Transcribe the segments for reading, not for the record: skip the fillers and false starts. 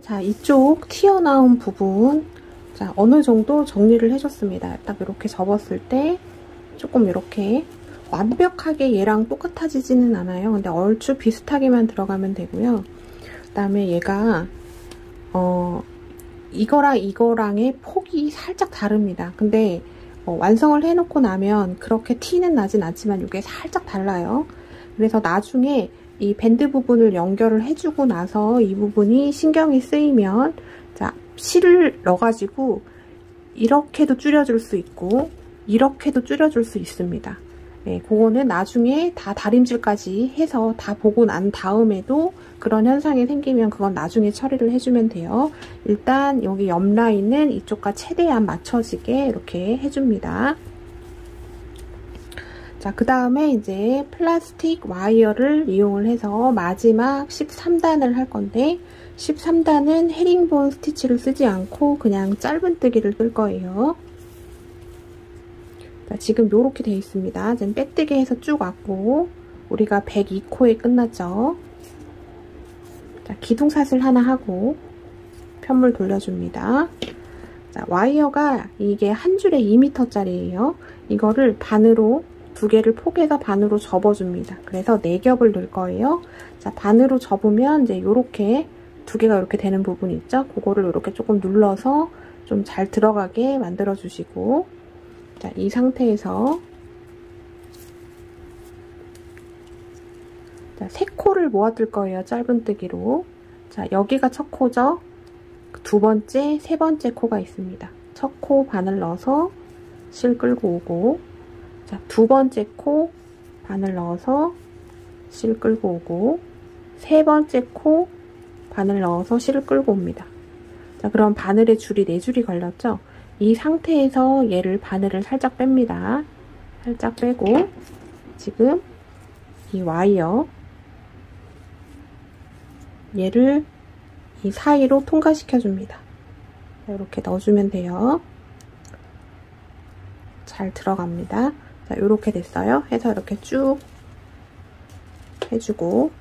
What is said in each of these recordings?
자, 이쪽 튀어나온 부분, 자, 어느 정도 정리를 해줬습니다. 딱 이렇게 접었을 때 조금 이렇게 완벽하게 얘랑 똑같아지지는 않아요. 근데 얼추 비슷하게만 들어가면 되고요. 그 다음에 얘가 이거랑의 폭이 살짝 다릅니다. 근데 완성을 해놓고 나면 그렇게 티는 나진 않지만 이게 살짝 달라요. 그래서 나중에 이 밴드 부분을 연결을 해주고 나서 이 부분이 신경이 쓰이면, 자, 실을 넣어가지고 이렇게도 줄여줄 수 있고 이렇게도 줄여줄 수 있습니다. 네, 그거는 나중에 다 다림질까지 해서 다 보고 난 다음에도 그런 현상이 생기면 그건 나중에 처리를 해주면 돼요. 일단 여기 옆 라인은 이쪽과 최대한 맞춰지게 이렇게 해줍니다. 자, 그 다음에 이제 플라스틱 와이어를 이용을 해서 마지막 13단을 할 건데, 13단은 헤링본 스티치를 쓰지 않고 그냥 짧은뜨기를 뜰 거예요. 자, 지금 이렇게 되어 있습니다. 지금 빼뜨기 해서 쭉 왔고, 우리가 102코에 끝났죠. 자, 기둥사슬 하나 하고 편물 돌려줍니다. 자, 와이어가 이게 한 줄에 2m짜리예요. 이거를 반으로, 두 개를 포개서 반으로 접어줍니다. 그래서 4겹을 넣을 거예요. 자, 반으로 접으면 이제 요렇게 두 개가 이렇게 되는 부분 있죠? 그거를 이렇게 조금 눌러서 좀 잘 들어가게 만들어 주시고, 자, 이 상태에서 자, 3코를 모아둘 거예요. 짧은뜨기로. 자, 여기가 첫 코죠? 두 번째, 세 번째 코가 있습니다. 첫 코 반을 넣어서 실 끌고 오고, 자, 두 번째 코 바늘 넣어서 실 끌고 오고, 세 번째 코 바늘 넣어서 실을 끌고 옵니다. 자, 그럼 바늘에 줄이 4줄이 걸렸죠? 이 상태에서 얘를 바늘을 살짝 뺍니다. 살짝 빼고, 지금 이 와이어 얘를 이 사이로 통과시켜 줍니다. 이렇게 넣어주면 돼요. 잘 들어갑니다. 자, 이렇게 됐어요. 해서 이렇게 쭉 해주고,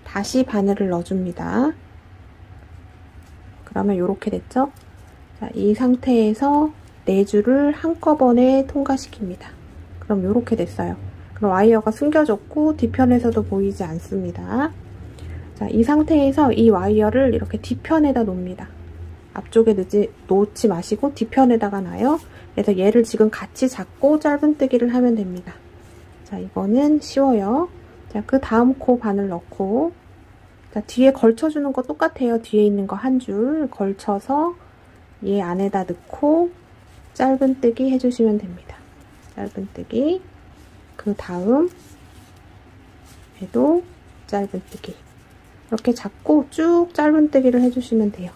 다시 바늘을 넣어줍니다. 그러면 이렇게 됐죠? 자, 이 상태에서 4줄을 한꺼번에 통과시킵니다. 그럼 이렇게 됐어요. 그럼 와이어가 숨겨졌고 뒤편에서도 보이지 않습니다. 자, 이 상태에서 이 와이어를 이렇게 뒤편에다 놓습니다. 앞쪽에 놓지 마시고 뒤편에다가 놔요. 그래서 얘를 지금 같이 잡고 짧은뜨기를 하면 됩니다. 자, 이거는 쉬워요. 자, 그 다음 코 바늘 넣고, 자, 뒤에 걸쳐주는 거 똑같아요. 뒤에 있는 거 한 줄 걸쳐서 얘 안에다 넣고 짧은뜨기 해주시면 됩니다. 짧은뜨기. 그 다음 얘도 짧은뜨기. 이렇게 잡고 쭉 짧은뜨기를 해주시면 돼요.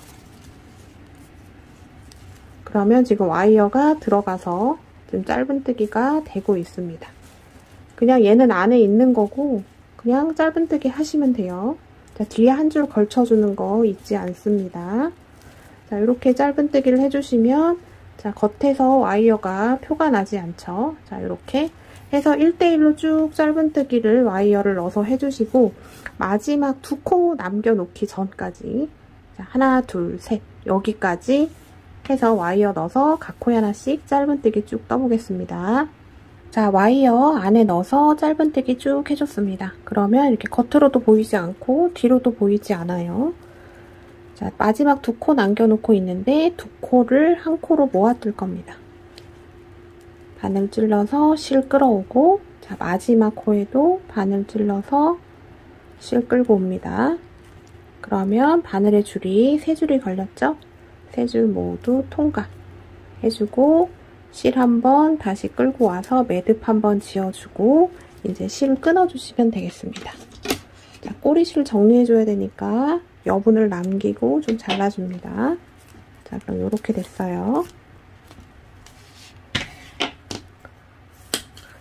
그러면 지금 와이어가 들어가서 지금 짧은뜨기가 되고 있습니다. 그냥 얘는 안에 있는 거고 그냥 짧은뜨기 하시면 돼요. 자, 뒤에 한 줄 걸쳐주는 거 잊지 않습니다. 자, 이렇게 짧은뜨기를 해주시면, 자, 겉에서 와이어가 표가 나지 않죠. 자, 이렇게 해서 1대1로 쭉 짧은뜨기를 와이어를 넣어서 해주시고, 마지막 2코 남겨놓기 전까지, 자, 하나, 둘, 셋, 여기까지 해서 와이어 넣어서 각 코에 하나씩 짧은뜨기 쭉 떠보겠습니다. 자, 와이어 안에 넣어서 짧은뜨기 쭉 해줬습니다. 그러면 이렇게 겉으로도 보이지 않고 뒤로도 보이지 않아요. 자, 마지막 2코 남겨놓고 있는데 2코를 한 코로 모아둘 겁니다. 바늘 찔러서 실 끌어오고, 자, 마지막 코에도 바늘 찔러서 실 끌고 옵니다. 그러면 바늘의 줄이 3줄이 걸렸죠? 3줄 모두 통과 해주고, 실 한번 다시 끌고 와서 매듭 한번 지어주고 이제 실을 끊어주시면 되겠습니다. 자, 꼬리실 정리해줘야 되니까 여분을 남기고 좀 잘라줍니다. 자, 그럼 이렇게 됐어요.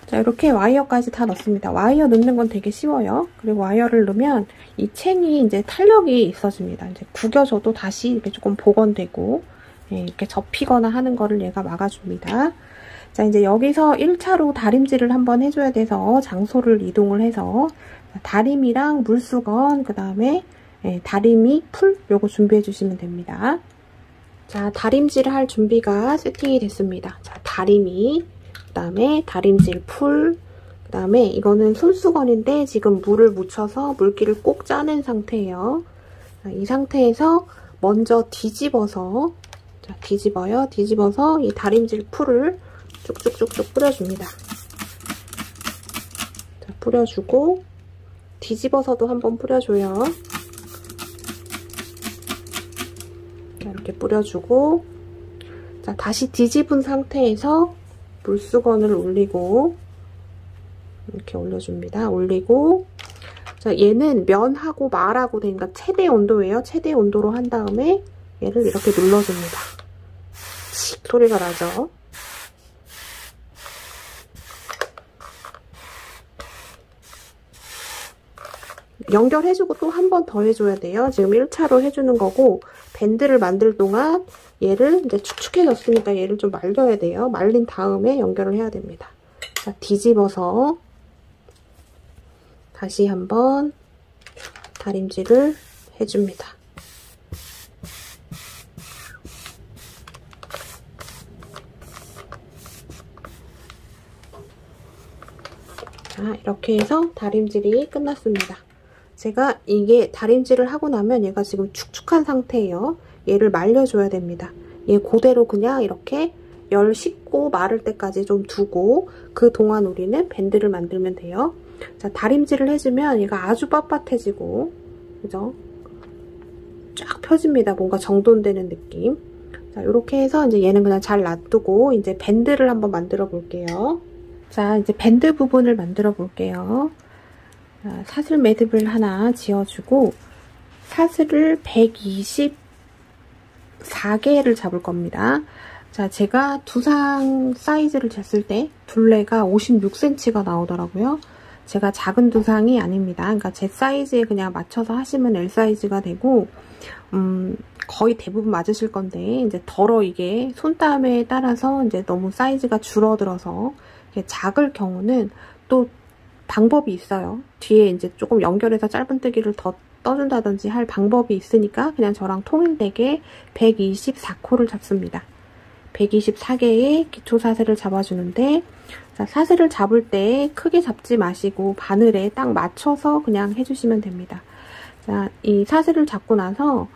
자, 이렇게 와이어까지 다 넣습니다. 와이어 넣는 건 되게 쉬워요. 그리고 와이어를 넣으면 이 챙이 이제 탄력이 있어집니다. 이제 구겨져도 다시 이렇게 조금 복원되고, 이렇게 접히거나 하는 거를 얘가 막아줍니다. 자, 이제 여기서 1차로 다림질을 한번 해줘야 돼서 장소를 이동을 해서 다림이랑 물수건, 그 다음에 다리미, 풀 요거 준비해 주시면 됩니다. 자, 다림질을 할 준비가 세팅이 됐습니다. 자, 다리미, 그 다음에 다림질 풀, 그 다음에 이거는 손수건인데 지금 물을 묻혀서 물기를 꼭 짜낸 상태예요. 자, 이 상태에서 먼저 뒤집어서, 자, 뒤집어요. 뒤집어서 이 다림질 풀을 쭉쭉쭉쭉 뿌려줍니다. 자, 뿌려주고 뒤집어서도 한번 뿌려줘요. 자, 이렇게 뿌려주고, 자, 다시 뒤집은 상태에서 물수건을 올리고 이렇게 올려줍니다. 올리고, 자, 얘는 면하고 말하고 되니까 최대 온도예요. 최대 온도로 한 다음에 얘를 이렇게 눌러줍니다. 칙 소리가 나죠? 연결해주고 또 한 번 더 해줘야 돼요. 지금 1차로 해주는 거고, 밴드를 만들 동안 얘를 이제 축축해졌으니까 얘를 좀 말려야 돼요. 말린 다음에 연결을 해야 됩니다. 자, 뒤집어서 다시 한번 다림질을 해줍니다. 자, 이렇게 해서 다림질이 끝났습니다. 제가 이게 다림질을 하고 나면 얘가 지금 축축한 상태예요. 얘를 말려줘야 됩니다. 얘 그대로 그냥 이렇게 열 식고 마를 때까지 좀 두고 그 동안 우리는 밴드를 만들면 돼요. 자, 다림질을 해주면 얘가 아주 빳빳해지고, 그죠? 쫙 펴집니다. 뭔가 정돈되는 느낌. 자, 이렇게 해서 이제 얘는 그냥 잘 놔두고 이제 밴드를 한번 만들어 볼게요. 자, 이제 밴드 부분을 만들어 볼게요. 자, 사슬 매듭을 하나 지어주고 사슬을 124개를 잡을 겁니다. 자, 제가 두상 사이즈를 쟀을 때 둘레가 56cm가 나오더라고요. 제가 작은 두상이 아닙니다. 그러니까 제 사이즈에 그냥 맞춰서 하시면 L 사이즈가 되고, 거의 대부분 맞으실 건데, 이제 덜어 이게 손땀에 따라서 이제 너무 사이즈가 줄어들어서 작을 경우는 또 방법이 있어요. 뒤에 이제 조금 연결해서 짧은뜨기를 더 떠준다든지 할 방법이 있으니까 그냥 저랑 통일되게 124코를 잡습니다. 124개의 기초 사슬을 잡아주는데, 자, 사슬을 잡을 때 크게 잡지 마시고 바늘에 딱 맞춰서 그냥 해주시면 됩니다. 자, 이 사슬을 잡고 나서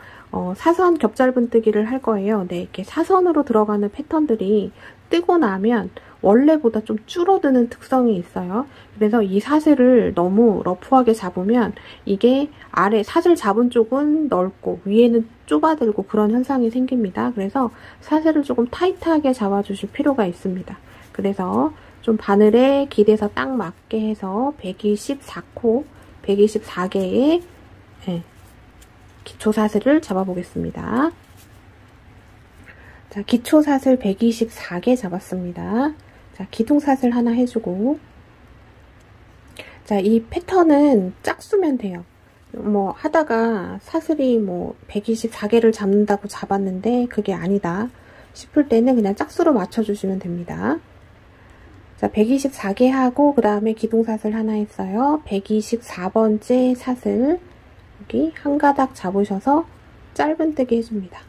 사선 겹짧은뜨기를 할 거예요. 네, 이렇게 사선으로 들어가는 패턴들이 뜨고 나면 원래보다 좀 줄어드는 특성이 있어요. 그래서 이 사슬을 너무 러프하게 잡으면 이게 아래 사슬 잡은 쪽은 넓고 위에는 좁아들고 그런 현상이 생깁니다. 그래서 사슬을 조금 타이트하게 잡아주실 필요가 있습니다. 그래서 좀 바늘에 기대서 딱 맞게 해서 124코, 124개의 기초 사슬을 잡아보겠습니다. 자, 기초 사슬 124개 잡았습니다. 자, 기둥 사슬 하나 해주고, 자, 이 패턴은 짝수면 돼요. 뭐 하다가 사슬이 뭐 124개를 잡는다고 잡았는데 그게 아니다 싶을 때는 그냥 짝수로 맞춰주시면 됩니다. 자, 124개 하고 그 다음에 기둥 사슬 하나 했어요. 124번째 사슬 여기 한 가닥 잡으셔서 짧은뜨기 해줍니다.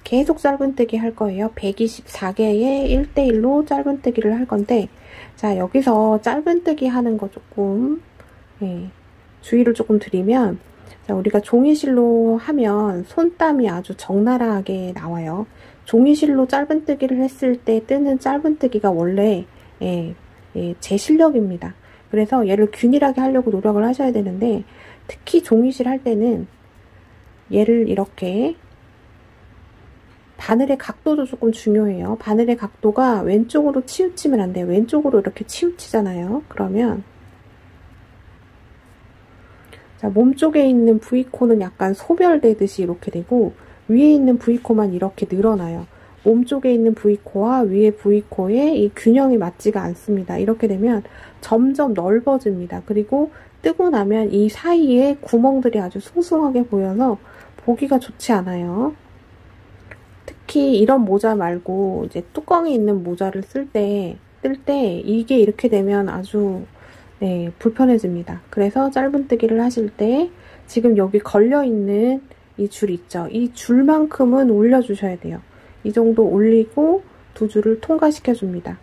계속 짧은뜨기 할 거예요. 124개의 1대1로 짧은뜨기를 할 건데, 자, 여기서 짧은뜨기 하는 거 조금 주의를 조금 드리면, 자, 우리가 종이실로 하면 손땀이 아주 적나라하게 나와요. 종이실로 짧은뜨기를 했을 때 뜨는 짧은뜨기가 원래 제 실력입니다. 그래서 얘를 균일하게 하려고 노력을 하셔야 되는데, 특히 종이실 할 때는 얘를 이렇게 바늘의 각도도 조금 중요해요. 바늘의 각도가 왼쪽으로 치우치면 안 돼요. 왼쪽으로 이렇게 치우치잖아요. 그러면 자, 몸쪽에 있는 V코는 약간 소별되듯이 이렇게 되고 위에 있는 V코만 이렇게 늘어나요. 몸쪽에 있는 V코와 위에 V코의 이 균형이 맞지가 않습니다. 이렇게 되면 점점 넓어집니다. 그리고 뜨고 나면 이 사이에 구멍들이 아주 숭숭하게 보여서 보기가 좋지 않아요. 특히 이런 모자 말고 이제 뚜껑이 있는 모자를 뜰 때 이게 이렇게 되면 아주 네, 불편해집니다. 그래서 짧은뜨기를 하실 때 지금 여기 걸려있는 이 줄 있죠? 이 줄만큼은 올려주셔야 돼요. 이 정도 올리고 두 줄을 통과시켜줍니다.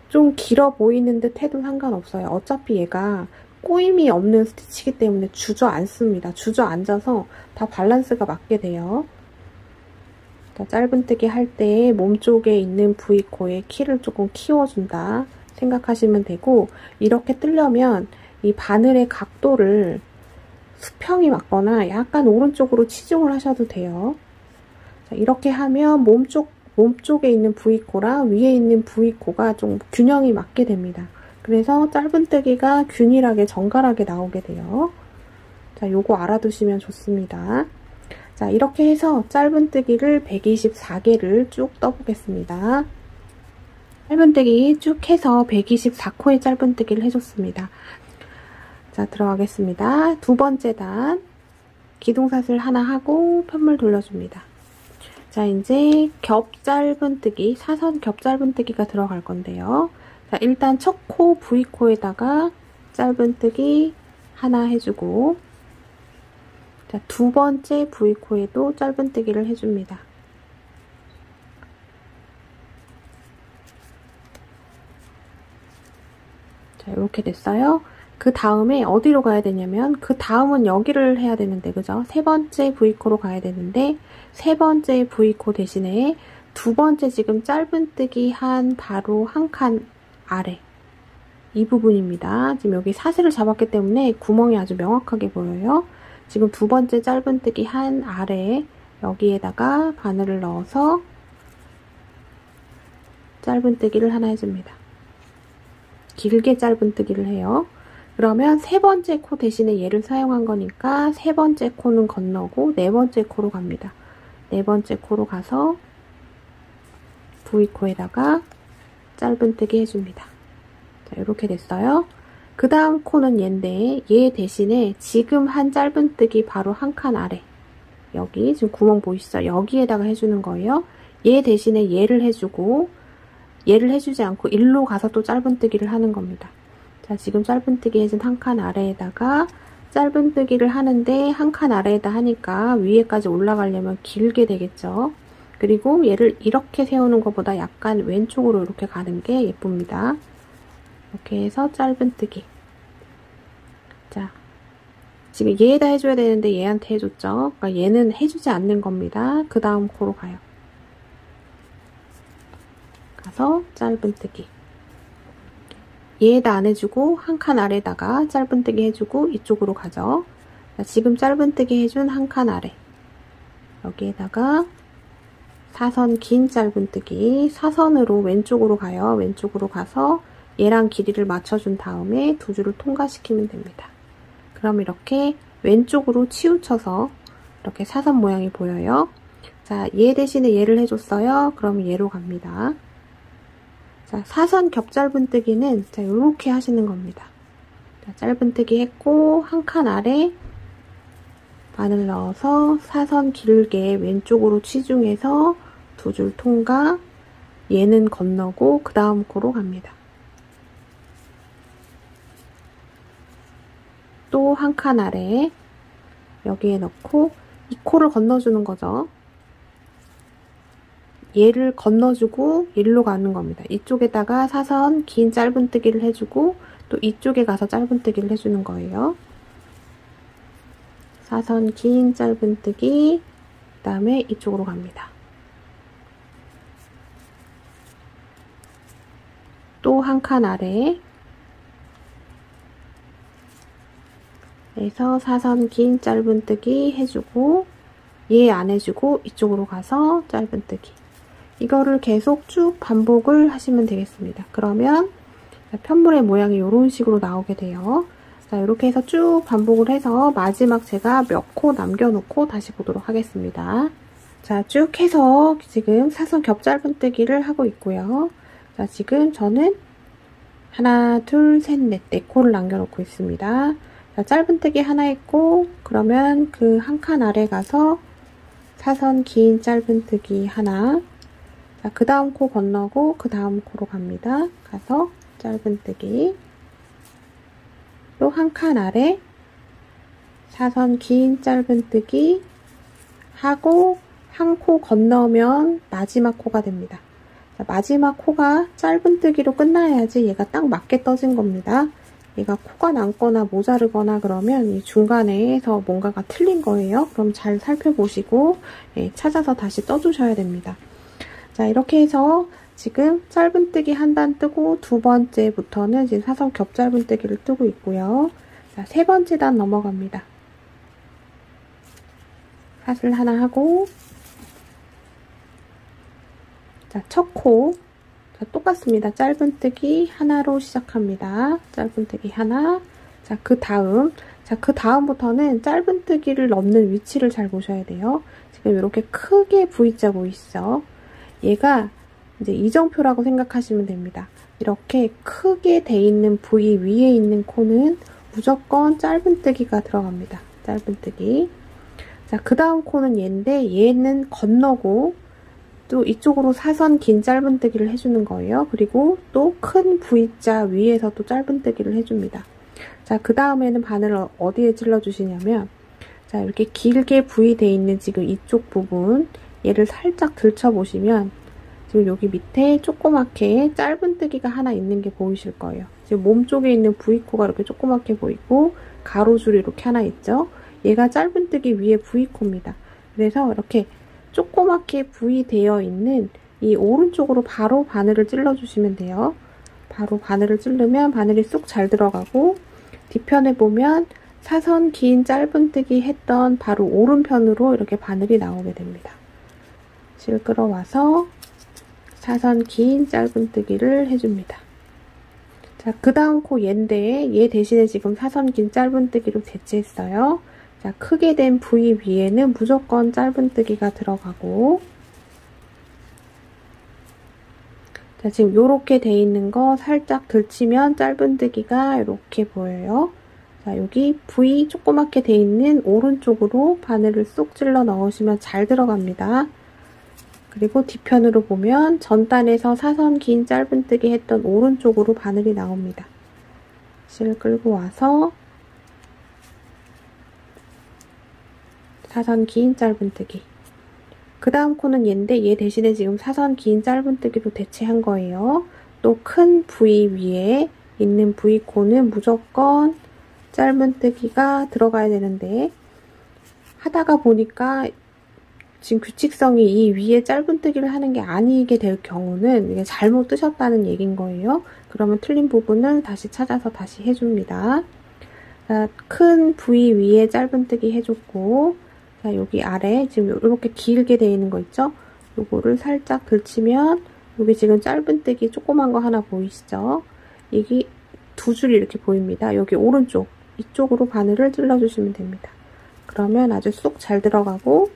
좀 길어 보이는 듯 해도 상관없어요. 어차피 얘가 꼬임이 없는 스티치이기 때문에 주저앉습니다. 주저앉아서 다 밸런스가 맞게 돼요. 짧은뜨기 할 때 몸쪽에 있는 V코에 키를 조금 키워준다 생각하시면 되고, 이렇게 뜨려면 이 바늘의 각도를 수평이 맞거나 약간 오른쪽으로 치중을 하셔도 돼요. 자, 이렇게 하면 몸쪽에 있는 V코랑 위에 있는 V코가 좀 균형이 맞게 됩니다. 그래서 짧은뜨기가 균일하게 정갈하게 나오게 돼요. 자, 요거 알아두시면 좋습니다. 자, 이렇게 해서 짧은뜨기를 124개를 쭉 떠보겠습니다. 짧은뜨기 쭉 해서 124코의 짧은뜨기를 해줬습니다. 자, 들어가겠습니다. 두 번째 단 기둥사슬 하나 하고 편물 돌려줍니다. 자, 이제 겹 짧은뜨기, 사선 겹 짧은뜨기가 들어갈 건데요. 자, 일단 첫 코 V코에다가 짧은뜨기 하나 해주고, 자, 두 번째 V코에도 짧은뜨기를 해줍니다. 자, 이렇게 됐어요. 그 다음에 어디로 가야 되냐면, 그 다음은 여기를 해야 되는데, 그죠? 세 번째 V코로 가야 되는데, 세 번째 V코 대신에 두 번째 지금 짧은뜨기 한 바로 한 칸 아래, 이 부분입니다. 지금 여기 사슬을 잡았기 때문에 구멍이 아주 명확하게 보여요. 지금 두 번째 짧은뜨기 한 아래, 여기에다가 바늘을 넣어서 짧은뜨기를 하나 해줍니다. 길게 짧은뜨기를 해요. 그러면 세 번째 코 대신에 얘를 사용한 거니까 세 번째 코는 건너고 네 번째 코로 갑니다. 네 번째 코로 가서 V코에다가 짧은뜨기 해줍니다. 자, 이렇게 됐어요. 그 다음 코는 얘인데, 얘 대신에 지금 한 짧은뜨기 바로 한 칸 아래, 여기 지금 구멍 보이시죠? 여기에다가 해주는 거예요. 얘 대신에 얘를 해주고, 얘를 해주지 않고 일로 가서 또 짧은뜨기를 하는 겁니다. 자, 지금 짧은뜨기 해준 한 칸 아래에다가 짧은뜨기를 하는데, 한 칸 아래에다 하니까 위에까지 올라가려면 길게 되겠죠. 그리고 얘를 이렇게 세우는 것보다 약간 왼쪽으로 이렇게 가는 게 예쁩니다. 이렇게 해서 짧은뜨기. 자, 지금 얘에다 해줘야 되는데 얘한테 해줬죠. 그러니까 얘는 해주지 않는 겁니다. 그 다음 코로 가요. 가서 짧은뜨기. 얘에다 안 해주고 한 칸 아래다가 짧은뜨기 해주고 이쪽으로 가죠. 자, 지금 짧은뜨기 해준 한 칸 아래, 여기에다가 사선 긴 짧은뜨기, 사선으로 왼쪽으로 가요. 왼쪽으로 가서 얘랑 길이를 맞춰준 다음에 두 줄을 통과시키면 됩니다. 그럼 이렇게 왼쪽으로 치우쳐서 이렇게 사선 모양이 보여요. 자, 얘 대신에 얘를 해줬어요. 그럼 얘로 갑니다. 자, 사선 겹 짧은뜨기는 자, 이렇게 하시는 겁니다. 자, 짧은뜨기 했고 한 칸 아래 바늘 넣어서 사선 길게 왼쪽으로 치중해서 두 줄 통과, 얘는 건너고 그 다음 코로 갑니다. 또 한 칸 아래 여기에 넣고 이 코를 건너주는 거죠. 얘를 건너주고 일로 가는 겁니다. 이쪽에다가 사선 긴 짧은뜨기를 해주고 또 이쪽에 가서 짧은뜨기를 해주는 거예요. 사선 긴 짧은뜨기, 그 다음에 이쪽으로 갑니다. 또 한 칸 아래 에서 사선 긴 짧은뜨기 해주고 얘 안 해주고 이쪽으로 가서 짧은뜨기. 이거를 계속 쭉 반복을 하시면 되겠습니다. 그러면 편물의 모양이 이런 식으로 나오게 돼요. 자, 이렇게 해서 쭉 반복을 해서 마지막 제가 몇 코 남겨놓고 다시 보도록 하겠습니다. 자, 쭉 해서 지금 사선 겹 짧은뜨기를 하고 있고요. 자, 지금 저는 하나, 둘, 셋, 넷, 네 코를 남겨놓고 있습니다. 자, 짧은뜨기 하나 했고, 그러면 그 한 칸 아래 가서 사선 긴 짧은뜨기 하나, 자, 그 다음 코 건너고 그 다음 코로 갑니다. 가서 짧은뜨기, 또 한 칸 아래 사선 긴 짧은뜨기 하고 한 코 건너면 마지막 코가 됩니다. 자, 마지막 코가 짧은뜨기로 끝나야지 얘가 딱 맞게 떠진 겁니다. 얘가 코가 남거나 모자르거나 그러면 이 중간에서 뭔가가 틀린 거예요. 그럼 잘 살펴보시고 찾아서 다시 떠주셔야 됩니다. 자, 이렇게 해서 지금 짧은뜨기 한 단 뜨고 두 번째부터는 지금 사선 겹 짧은뜨기를 뜨고 있고요. 자, 세 번째 단 넘어갑니다. 사슬 하나 하고, 자, 첫 코. 자, 똑같습니다. 짧은뜨기 하나로 시작합니다. 짧은뜨기 하나. 자, 그 다음부터는 짧은뜨기를 넣는 위치를 잘 보셔야 돼요. 지금 이렇게 크게 V자 보이시죠? 얘가 이제 이정표라고 생각하시면 됩니다. 이렇게 크게 돼 있는 V 위에 있는 코는 무조건 짧은뜨기가 들어갑니다. 짧은뜨기. 자, 그 다음 코는 얘인데 얘는 건너고 또 이쪽으로 사선 긴 짧은뜨기를 해주는 거예요. 그리고 또 큰 V자 위에서 또 짧은뜨기를 해줍니다. 자, 그 다음에는 바늘을 어디에 찔러주시냐면, 자, 이렇게 길게 V 돼 있는 지금 이쪽 부분, 얘를 살짝 들쳐보시면 지금 여기 밑에 조그맣게 짧은뜨기가 하나 있는 게 보이실 거예요. 지금 몸 쪽에 있는 V코가 이렇게 조그맣게 보이고 가로줄이 이렇게 하나 있죠. 얘가 짧은뜨기 위에 V코입니다. 그래서 이렇게 조그맣게 V 되어 있는 이 오른쪽으로 바로 바늘을 찔러주시면 돼요. 바로 바늘을 찌르면 바늘이 쏙 잘 들어가고 뒤편에 보면 사선 긴 짧은뜨기 했던 바로 오른편으로 이렇게 바늘이 나오게 됩니다. 실 끌어와서 사선 긴 짧은뜨기를 해줍니다. 자, 그 다음 코 얘인데 얘 대신에 지금 사선 긴 짧은뜨기로 대체했어요. 자, 크게 된 V 위에는 무조건 짧은뜨기가 들어가고, 자, 지금 요렇게 돼 있는 거 살짝 들치면 짧은뜨기가 이렇게 보여요. 자, 여기 V 조그맣게 돼 있는 오른쪽으로 바늘을 쏙 찔러 넣으시면 잘 들어갑니다. 그리고 뒤편으로 보면 전단에서 사선 긴 짧은뜨기 했던 오른쪽으로 바늘이 나옵니다. 실 끌고 와서 사선 긴 짧은뜨기. 그 다음 코는 얘인데 얘 대신에 지금 사선 긴 짧은뜨기로 대체한 거예요. 또 큰 V 위에 있는 V코는 무조건 짧은뜨기가 들어가야 되는데 하다가 보니까 지금 규칙성이 이 위에 짧은뜨기를 하는 게 아니게 될 경우는 이게 잘못 뜨셨다는 얘기인 거예요. 그러면 틀린 부분을 다시 찾아서 다시 해줍니다. 자, 큰 V 위에 짧은뜨기 해줬고, 자, 여기 아래 지금 이렇게 길게 되어 있는 거 있죠? 요거를 살짝 들치면 여기 지금 짧은뜨기 조그만 거 하나 보이시죠? 이게 두 줄이 이렇게 보입니다. 여기 오른쪽 이쪽으로 바늘을 찔러주시면 됩니다. 그러면 아주 쏙 잘 들어가고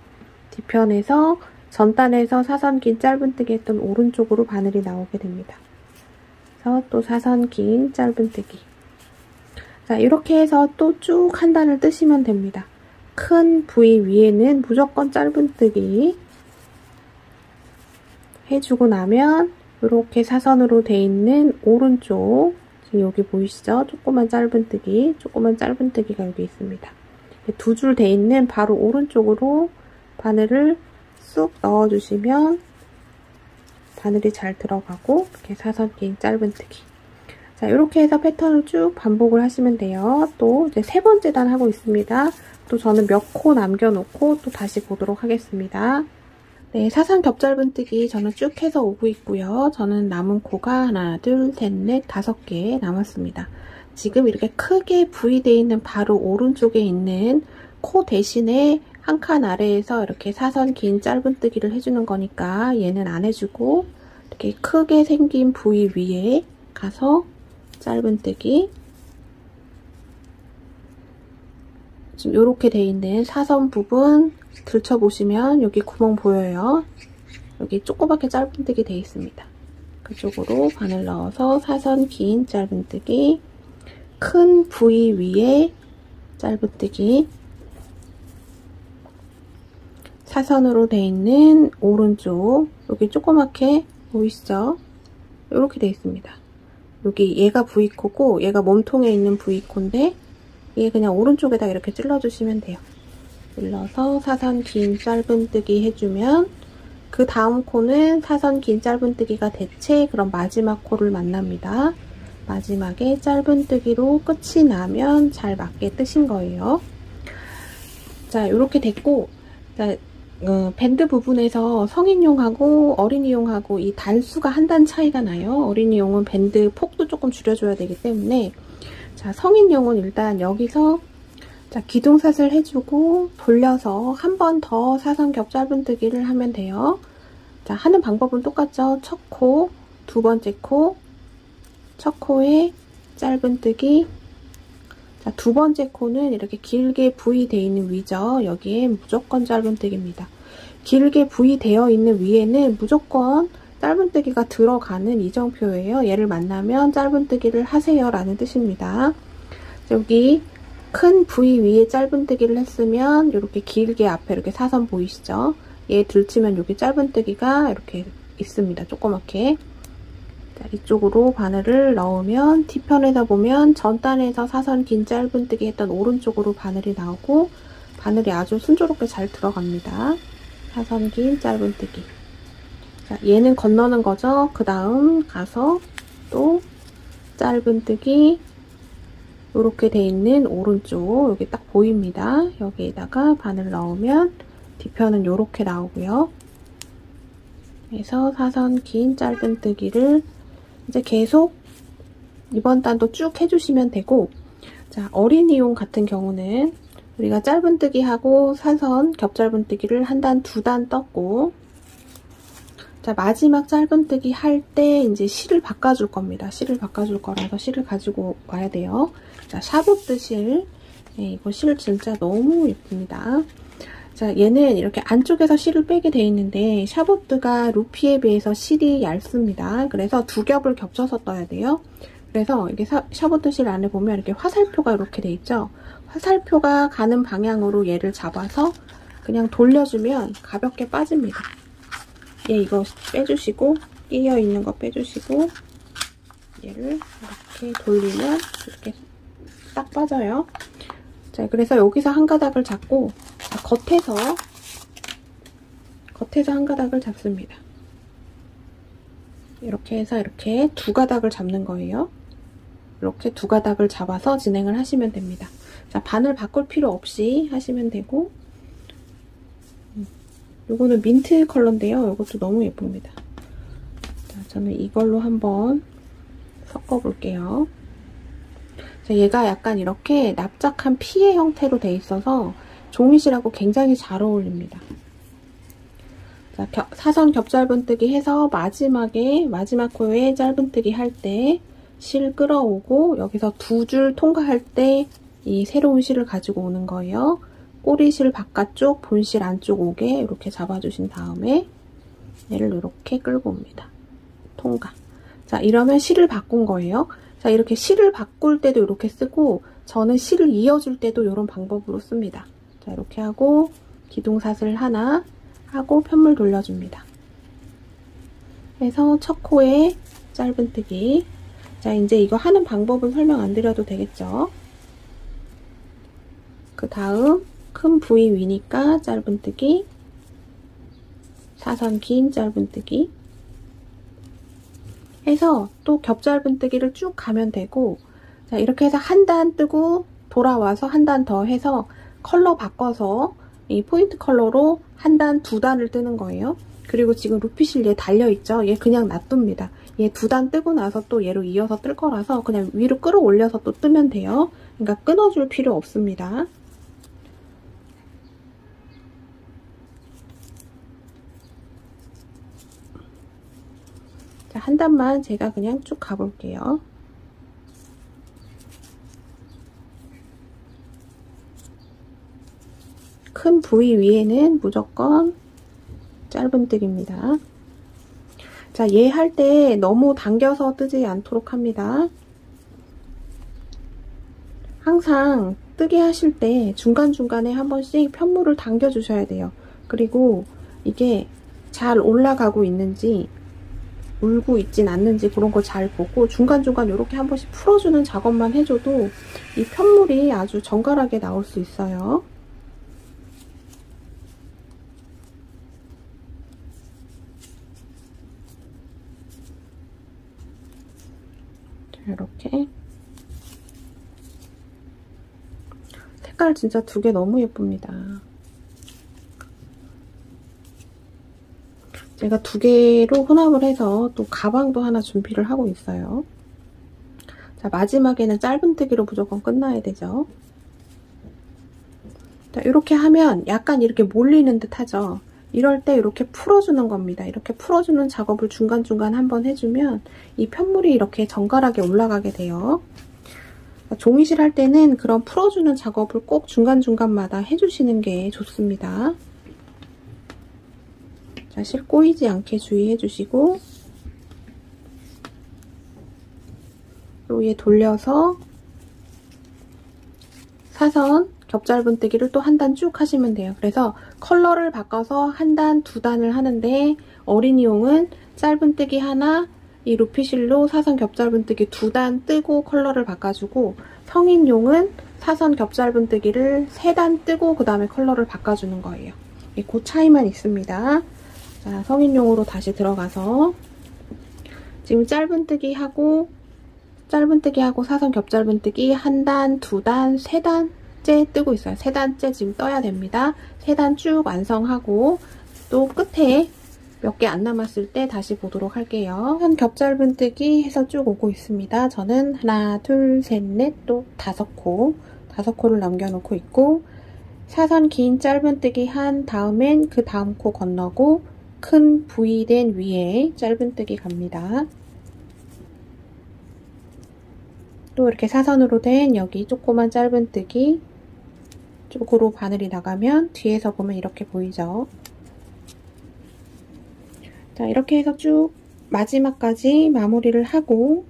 뒤편에서 전단에서 사선 긴 짧은뜨기 했던 오른쪽으로 바늘이 나오게 됩니다. 그래서 또 사선 긴 짧은뜨기. 자, 이렇게 해서 또 쭉 한 단을 뜨시면 됩니다. 큰 V 위에는 무조건 짧은뜨기 해주고 나면 이렇게 사선으로 돼 있는 오른쪽, 지금 여기 보이시죠? 조그만 짧은뜨기가 여기 있습니다. 두 줄 돼 있는 바로 오른쪽으로 바늘을 쑥 넣어주시면 바늘이 잘 들어가고 이렇게 사선 긴 짧은뜨기. 자, 이렇게 해서 패턴을 쭉 반복을 하시면 돼요. 또 이제 세 번째 단 하고 있습니다. 또 저는 몇 코 남겨놓고 또 다시 보도록 하겠습니다. 네, 사선 겹 짧은뜨기 저는 쭉 해서 오고 있고요. 저는 남은 코가 하나, 둘, 셋, 넷, 5개 남았습니다. 지금 이렇게 크게 V되어 있는 바로 오른쪽에 있는 코 대신에 한 칸 아래에서 이렇게 사선 긴 짧은뜨기를 해주는 거니까 얘는 안 해주고 이렇게 크게 생긴 V 위에 가서 짧은뜨기, 지금 이렇게 돼 있는 사선 부분 들춰보시면 여기 구멍 보여요. 여기 조그맣게 짧은뜨기 돼 있습니다. 그쪽으로 바늘 넣어서 사선 긴 짧은뜨기, 큰 V 위에 짧은뜨기, 사선으로 돼 있는 오른쪽 여기 조그맣게 보이시죠? 이렇게 돼 있습니다. 여기 얘가 V코고 얘가 몸통에 있는 V코인데 얘 그냥 오른쪽에다 이렇게 찔러주시면 돼요. 찔러서 사선 긴 짧은뜨기 해주면 그 다음 코는 사선 긴 짧은뜨기가 대체 그럼 마지막 코를 만납니다. 마지막에 짧은뜨기로 끝이 나면 잘 맞게 뜨신 거예요. 자, 이렇게 됐고, 자, 밴드 부분에서 성인용하고 어린이용하고 이 단수가 한 단 차이가 나요. 어린이용은 밴드 폭도 조금 줄여줘야 되기 때문에. 자, 성인용은 일단 여기서 자, 기둥샷을 해주고 돌려서 한 번 더 사선 겹 짧은뜨기를 하면 돼요. 자, 하는 방법은 똑같죠. 첫 코, 두 번째 코, 첫 코에 짧은뜨기. 자, 두 번째 코는 이렇게 길게 V 되어 있는 위죠. 여기에 무조건 짧은뜨기입니다. 길게 V 되어 있는 위에는 무조건 짧은뜨기가 들어가는 이정표예요. 얘를 만나면 짧은뜨기를 하세요 라는 뜻입니다. 여기 큰 V 위에 짧은뜨기를 했으면 이렇게 길게 앞에 이렇게 사선 보이시죠? 얘 들치면 여기 짧은뜨기가 이렇게 있습니다. 조그맣게. 자, 이쪽으로 바늘을 넣으면 뒤편에서 보면 전단에서 사선 긴 짧은뜨기 했던 오른쪽으로 바늘이 나오고 바늘이 아주 순조롭게 잘 들어갑니다. 사선 긴 짧은뜨기. 자, 얘는 건너는 거죠. 그 다음 가서 또 짧은뜨기 이렇게 돼 있는 오른쪽 여기 딱 보입니다. 여기에다가 바늘 넣으면 뒤편은 이렇게 나오고요. 그래서 사선 긴 짧은뜨기를 이제 계속 이번 단도 쭉 해주시면 되고, 자, 어린이용 같은 경우는 우리가 짧은뜨기하고 사선 겹 짧은뜨기를 한 단, 두 단 떴고, 자, 마지막 짧은뜨기 할 때 이제 실을 바꿔줄 겁니다. 실을 바꿔줄 거라서 실을 가지고 와야 돼요. 자, 샤보트 실. 네, 이거 실 진짜 너무 예쁩니다. 자, 얘는 이렇게 안쪽에서 실을 빼게 돼 있는데 샤보트가 루피에 비해서 실이 얇습니다. 그래서 두 겹을 겹쳐서 떠야 돼요. 그래서 이게 샤보트 실 안에 보면 이렇게 화살표가 이렇게 돼 있죠. 화살표가 가는 방향으로 얘를 잡아서 그냥 돌려주면 가볍게 빠집니다. 얘 이거 빼주시고 끼어 있는 거 빼주시고 얘를 이렇게 돌리면 이렇게 딱 빠져요. 자, 그래서 여기서 한 가닥을 잡고 자, 겉에서 한 가닥을 잡습니다. 이렇게 해서 이렇게 두 가닥을 잡는 거예요. 이렇게 두 가닥을 잡아서 진행을 하시면 됩니다. 자, 바늘 바꿀 필요 없이 하시면 되고, 요거는 민트 컬러인데요. 이것도 너무 예쁩니다. 자, 저는 이걸로 한번 섞어 볼게요. 자, 얘가 약간 이렇게 납작한 피의 형태로 돼 있어서 종이실하고 굉장히 잘 어울립니다. 자, 사선 겹 짧은뜨기 해서 마지막 코에 짧은뜨기 할 때 실 끌어오고 여기서 두 줄 통과할 때 이 새로운 실을 가지고 오는 거예요. 꼬리실 바깥쪽, 본실 안쪽 오게 이렇게 잡아주신 다음에 얘를 이렇게 끌고 옵니다. 통과. 자, 이러면 실을 바꾼 거예요. 자, 이렇게 실을 바꿀 때도 이렇게 쓰고 저는 실을 이어줄 때도 이런 방법으로 씁니다. 자, 이렇게 하고 기둥샷을 하나 하고 편물 돌려줍니다. 그래서 첫 코에 짧은뜨기. 자, 이제 이거 하는 방법은 설명 안 드려도 되겠죠? 그 다음 큰 V 위니까 짧은뜨기, 사선 긴 짧은뜨기 해서 또 겹 짧은뜨기를 쭉 가면 되고, 자, 이렇게 해서 한 단 뜨고 돌아와서 한 단 더 해서 컬러 바꿔서 이 포인트 컬러로 한 단, 두 단을 뜨는 거예요. 그리고 지금 루피실 얘 달려있죠? 얘 그냥 놔둡니다. 얘 두 단 뜨고 나서 또 얘로 이어서 뜰 거라서 그냥 위로 끌어올려서 또 뜨면 돼요. 그러니까 끊어줄 필요 없습니다. 자, 한 단만 제가 그냥 쭉 가볼게요. 큰 부위 위에는 무조건 짧은뜨기입니다. 자, 얘 할 때 너무 당겨서 뜨지 않도록 합니다. 항상 뜨게 하실 때 중간중간에 한 번씩 편물을 당겨 주셔야 돼요. 그리고 이게 잘 올라가고 있는지 울고 있진 않는지 그런 거 잘 보고 중간중간 이렇게 한 번씩 풀어주는 작업만 해줘도 이 편물이 아주 정갈하게 나올 수 있어요. 자, 이렇게 색깔 진짜 두 개 너무 예쁩니다. 제가 두 개로 혼합을 해서 또 가방도 하나 준비를 하고 있어요. 자, 마지막에는 짧은뜨기로 무조건 끝나야 되죠. 자, 이렇게 하면 약간 이렇게 몰리는 듯 하죠. 이럴 때 이렇게 풀어주는 겁니다. 이렇게 풀어주는 작업을 중간중간 한번 해주면 이 편물이 이렇게 정갈하게 올라가게 돼요. 종이실 할 때는 그런 풀어주는 작업을 꼭 중간중간마다 해주시는 게 좋습니다. 자, 실 꼬이지 않게 주의해주시고 또 얘 돌려서 사선 겹짧은뜨기를 또 한 단 쭉 하시면 돼요. 그래서 컬러를 바꿔서 한 단, 두 단을 하는데 어린이용은 짧은뜨기 하나, 이 루피실로 사선 겹짧은뜨기 두 단 뜨고 컬러를 바꿔주고 성인용은 사선 겹짧은뜨기를 세 단 뜨고 그 다음에 컬러를 바꿔주는 거예요. 그 차이만 있습니다. 자, 성인용으로 다시 들어가서 지금 짧은뜨기하고 사선 겹짧은뜨기 한 단, 두 단, 세 단째 뜨고 있어요. 세 단째 지금 떠야 됩니다. 세 단 쭉 완성하고 또 끝에 몇 개 안 남았을 때 다시 보도록 할게요. 한 겹짧은뜨기 해서 쭉 오고 있습니다. 저는 하나, 둘, 셋, 넷, 또 5코를 남겨놓고 있고 사선 긴 짧은뜨기 한 다음엔 그 다음 코 건너고 큰 V된 위에 짧은뜨기 갑니다. 또 이렇게 사선으로 된 여기 조그만 짧은뜨기 쪽으로 바늘이 나가면 뒤에서 보면 이렇게 보이죠. 자, 이렇게 해서 쭉 마지막까지 마무리를 하고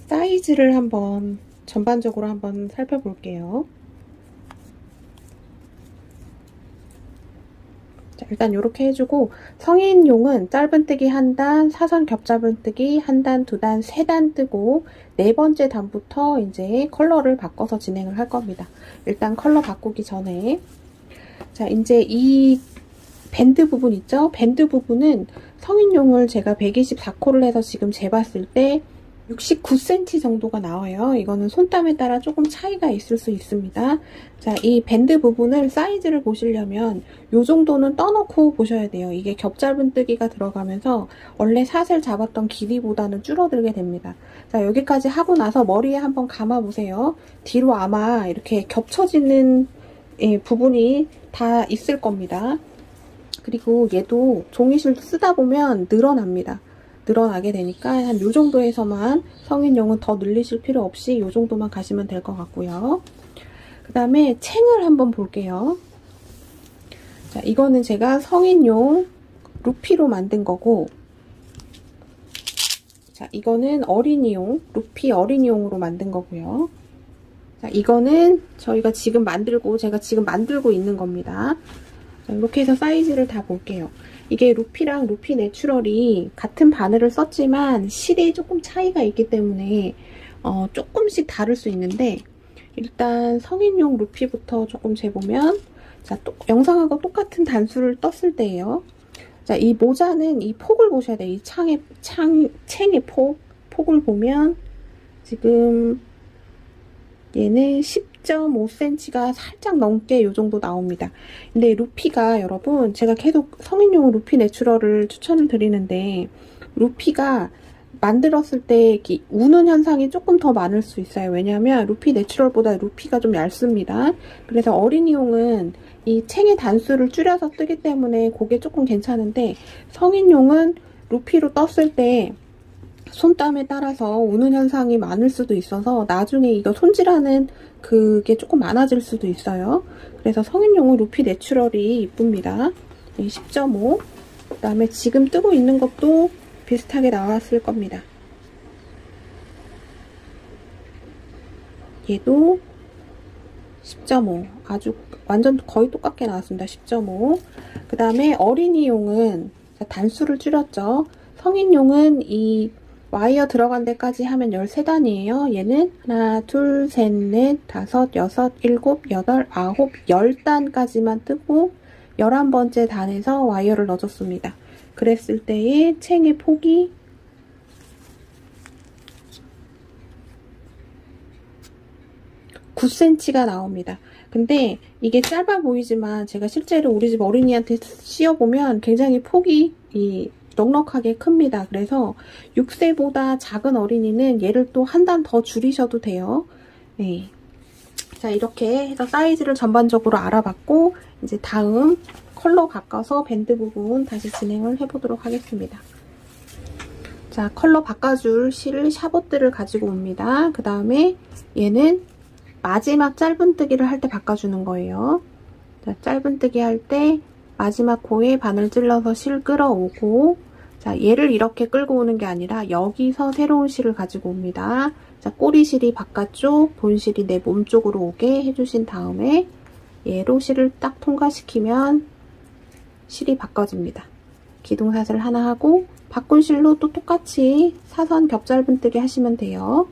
사이즈를 한번 전반적으로 한번 살펴볼게요. 자, 일단 이렇게 해주고 성인용은 짧은뜨기 한 단, 사선 겹짧은뜨기 한 단, 두 단, 세 단 뜨고 네 번째 단부터 이제 컬러를 바꿔서 진행을 할 겁니다. 일단 컬러 바꾸기 전에 자, 이제 이 밴드 부분 있죠? 밴드 부분은 성인용을 제가 124코를 해서 지금 재봤을 때 69cm 정도가 나와요. 이거는 손땀에 따라 조금 차이가 있을 수 있습니다. 자, 이 밴드 부분을 사이즈를 보시려면 이 정도는 떠놓고 보셔야 돼요. 이게 겹짧은뜨기가 들어가면서 원래 샷을 잡았던 길이보다는 줄어들게 됩니다. 자, 여기까지 하고 나서 머리에 한번 감아보세요. 뒤로 아마 이렇게 겹쳐지는 부분이 다 있을 겁니다. 그리고 얘도 종이실 쓰다 보면 늘어납니다. 늘어나게 되니까 한 요 정도에서만 성인용은 더 늘리실 필요 없이 요 정도만 가시면 될 것 같고요. 그 다음에 챙을 한번 볼게요. 자, 이거는 제가 성인용 루피로 만든 거고 자, 이거는 어린이용 루피 어린이용으로 만든 거고요. 자, 이거는 저희가 지금 제가 지금 만들고 있는 겁니다. 자, 이렇게 해서 사이즈를 다 볼게요. 이게 루피랑 루피 내추럴이 같은 바늘을 썼지만 실이 조금 차이가 있기 때문에 조금씩 다를 수 있는데 일단 성인용 루피부터 조금 재보면 자, 영상하고 똑같은 단수를 떴을 때예요. 자, 이 모자는 이 폭을 보셔야 돼요. 이 챙의 폭을 보면 지금 얘는 10.5cm가 살짝 넘게 이 정도 나옵니다. 근데 루피가 여러분 제가 계속 성인용 루피 내추럴을 추천을 드리는데 루피가 만들었을 때 우는 현상이 조금 더 많을 수 있어요. 왜냐하면 루피 내추럴보다 루피가 좀 얇습니다. 그래서 어린이용은 이 챙의 단수를 줄여서 뜨기 때문에 그게 조금 괜찮은데 성인용은 루피로 떴을 때 손땀에 따라서 우는 현상이 많을 수도 있어서 나중에 이거 손질하는 그게 조금 많아질 수도 있어요. 그래서 성인용은 루피 내추럴이 이쁩니다. 10.5 그 다음에 지금 뜨고 있는 것도 비슷하게 나왔을 겁니다. 얘도 10.5 아주 완전 거의 똑같게 나왔습니다. 10.5 그 다음에 어린이용은 단수를 줄였죠. 성인용은 이 와이어 들어간 데까지 하면 13단이에요. 얘는 하나, 둘, 셋, 넷, 다섯, 여섯, 일곱, 여덟, 아홉, 10단까지만 뜨고 11번째 단에서 와이어를 넣어줬습니다. 그랬을 때의 챙의 폭이 9cm가 나옵니다. 근데 이게 짧아 보이지만 제가 실제로 우리 집 어린이한테 씌워보면 굉장히 폭이 넉넉하게 큽니다. 그래서 6세보다 작은 어린이는 얘를 또 한 단 더 줄이셔도 돼요. 네. 자, 이렇게 해서 사이즈를 전반적으로 알아봤고 이제 다음 컬러 바꿔서 밴드 부분 다시 진행을 해보도록 하겠습니다. 자, 컬러 바꿔줄 실 샤봇들을 가지고 옵니다. 그 다음에 얘는 마지막 짧은뜨기를 할 때 바꿔주는 거예요. 자, 짧은뜨기 할 때 마지막 코에 바늘 찔러서 실 끌어오고, 자, 얘를 이렇게 끌고 오는 게 아니라 여기서 새로운 실을 가지고 옵니다. 자, 꼬리실이 바깥쪽, 본실이 내 몸 쪽으로 오게 해주신 다음에 얘로 실을 딱 통과시키면 실이 바꿔집니다. 기둥사슬 하나 하고 바꾼 실로 또 똑같이 사선 겹짧은뜨기 하시면 돼요.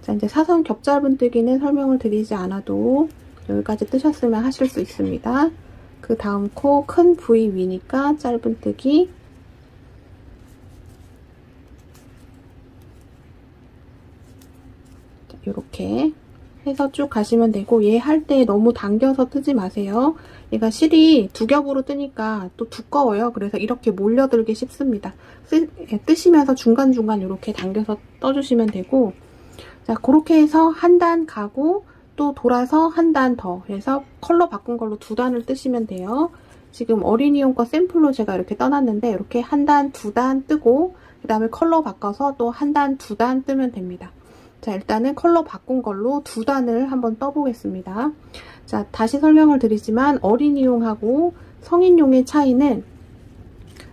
자, 이제 사선 겹짧은뜨기는 설명을 드리지 않아도 여기까지 뜨셨으면 하실 수 있습니다. 그 다음 코 큰 부위 위니까 짧은뜨기, 이렇게 해서 쭉 가시면 되고, 얘 할 때 너무 당겨서 뜨지 마세요. 얘가 실이 두 겹으로 뜨니까 또 두꺼워요. 그래서 이렇게 몰려들기 쉽습니다. 뜨시면서 중간중간 이렇게 당겨서 떠주시면 되고, 자, 그렇게 해서 한 단 가고 또 돌아서 한 단 더 해서 컬러 바꾼 걸로 2단을 뜨시면 돼요. 지금 어린이용 거 샘플로 제가 이렇게 떠놨는데 이렇게 한 단, 2단 뜨고 그 다음에 컬러 바꿔서 또 한 단, 2단 뜨면 됩니다. 자, 일단은 컬러 바꾼 걸로 2단을 한번 떠보겠습니다. 자, 다시 설명을 드리지만 어린이용하고 성인용의 차이는,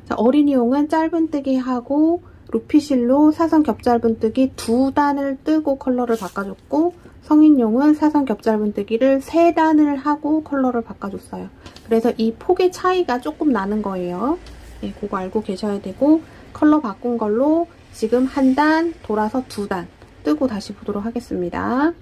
자, 어린이용은 짧은뜨기 하고 루피실로 사선 겹짧은뜨기 2단을 뜨고 컬러를 바꿔줬고, 성인용은 사선 겹짧은뜨기를 3단을 하고 컬러를 바꿔줬어요. 그래서 이 폭의 차이가 조금 나는 거예요. 네, 그거 알고 계셔야 되고, 컬러 바꾼 걸로 지금 한 단, 돌아서 2단 뜨고 다시 보도록 하겠습니다.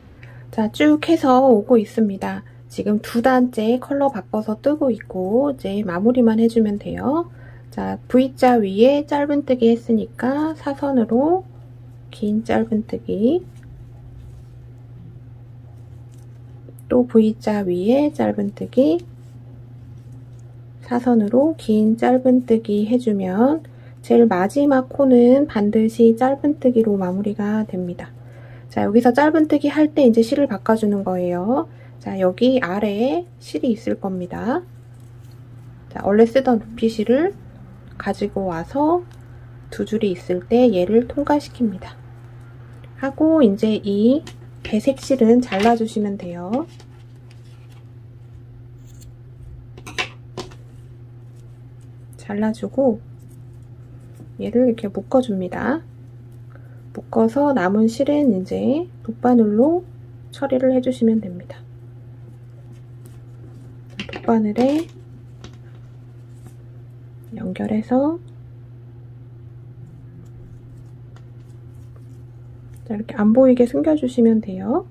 자, 쭉 해서 오고 있습니다. 지금 2단째 컬러 바꿔서 뜨고 있고 이제 마무리만 해주면 돼요. 자, V자 위에 짧은뜨기 했으니까 사선으로 긴 짧은뜨기, 또 V자 위에 짧은뜨기, 사선으로 긴 짧은뜨기 해주면 제일 마지막 코는 반드시 짧은뜨기로 마무리가 됩니다. 자, 여기서 짧은뜨기 할 때 이제 실을 바꿔주는 거예요. 자, 여기 아래에 실이 있을 겁니다. 자, 원래 쓰던 루피실을 가지고 와서 2줄이 있을 때 얘를 통과시킵니다. 하고 이제 이 배색 실은 잘라주시면 돼요. 잘라주고 얘를 이렇게 묶어줍니다. 묶어서 남은 실은 이제 돗바늘로 처리를 해주시면 됩니다. 돗바늘에 연결해서 자, 이렇게 안 보이게 숨겨주시면 돼요.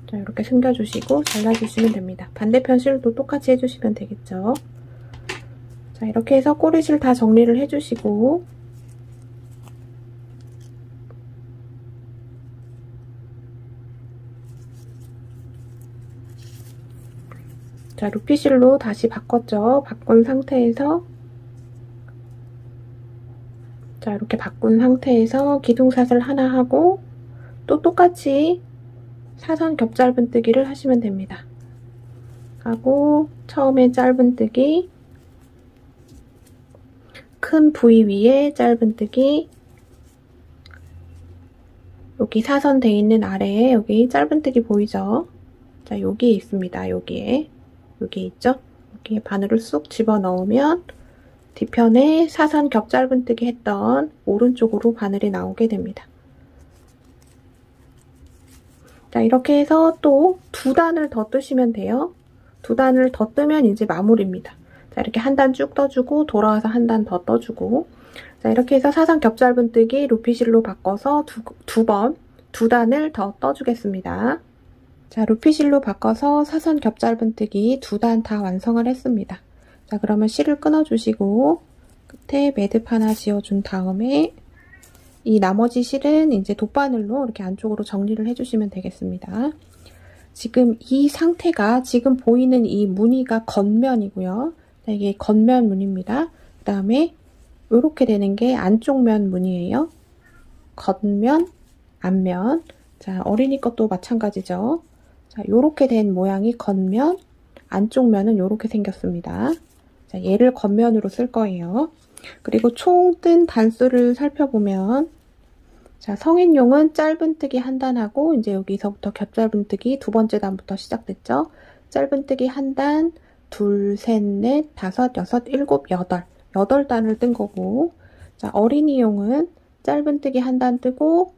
자, 이렇게 숨겨주시고 잘라주시면 됩니다. 반대편 실도 똑같이 해주시면 되겠죠. 자, 이렇게 해서 꼬리실 다 정리를 해주시고, 자, 루피실로 다시 바꿨죠. 바꾼 상태에서, 자, 이렇게 바꾼 상태에서 기둥사슬 하나 하고 또 똑같이 사선 겹짧은뜨기를 하시면 됩니다. 하고 처음에 짧은뜨기, 큰 부위 위에 짧은뜨기, 여기 사선 돼 있는 아래에 여기 짧은뜨기 보이죠? 자, 여기 있습니다. 여기에. 여기 있죠? 여기에 바늘을 쑥 집어넣으면 뒤편에 사선 겹 짧은뜨기 했던 오른쪽으로 바늘이 나오게 됩니다. 자, 이렇게 해서 또 2단을 더 뜨시면 돼요. 2단을 더 뜨면 이제 마무리입니다. 자, 이렇게 한 단 쭉 떠주고 돌아와서 한 단 더 떠주고, 자, 이렇게 해서 사선 겹 짧은뜨기 루피실로 바꿔서 2단을 더 떠주겠습니다. 자, 루피실로 바꿔서 사선 겹 짧은뜨기 2단 다 완성을 했습니다. 자, 그러면 실을 끊어주시고 끝에 매듭 하나 지어준 다음에 이 나머지 실은 이제 돗바늘로 이렇게 안쪽으로 정리를 해주시면 되겠습니다. 지금 이 상태가 지금 보이는 이 무늬가 겉면이고요. 자, 이게 겉면 무늬입니다. 그 다음에 이렇게 되는 게 안쪽 면 무늬예요. 겉면, 앞면. 자, 어린이 것도 마찬가지죠. 자, 요렇게 된 모양이 겉면, 안쪽 면은 이렇게 생겼습니다. 자, 얘를 겉면으로 쓸 거예요. 그리고 총 뜬 단수를 살펴보면, 자, 성인용은 짧은뜨기 한 단하고 이제 여기서부터 겹짧은뜨기 2번째 단부터 시작됐죠. 짧은뜨기 한 단, 둘, 셋, 넷, 다섯, 여섯, 일곱, 여덟. 8단을 뜬 거고, 자, 어린이용은 짧은뜨기 한 단 뜨고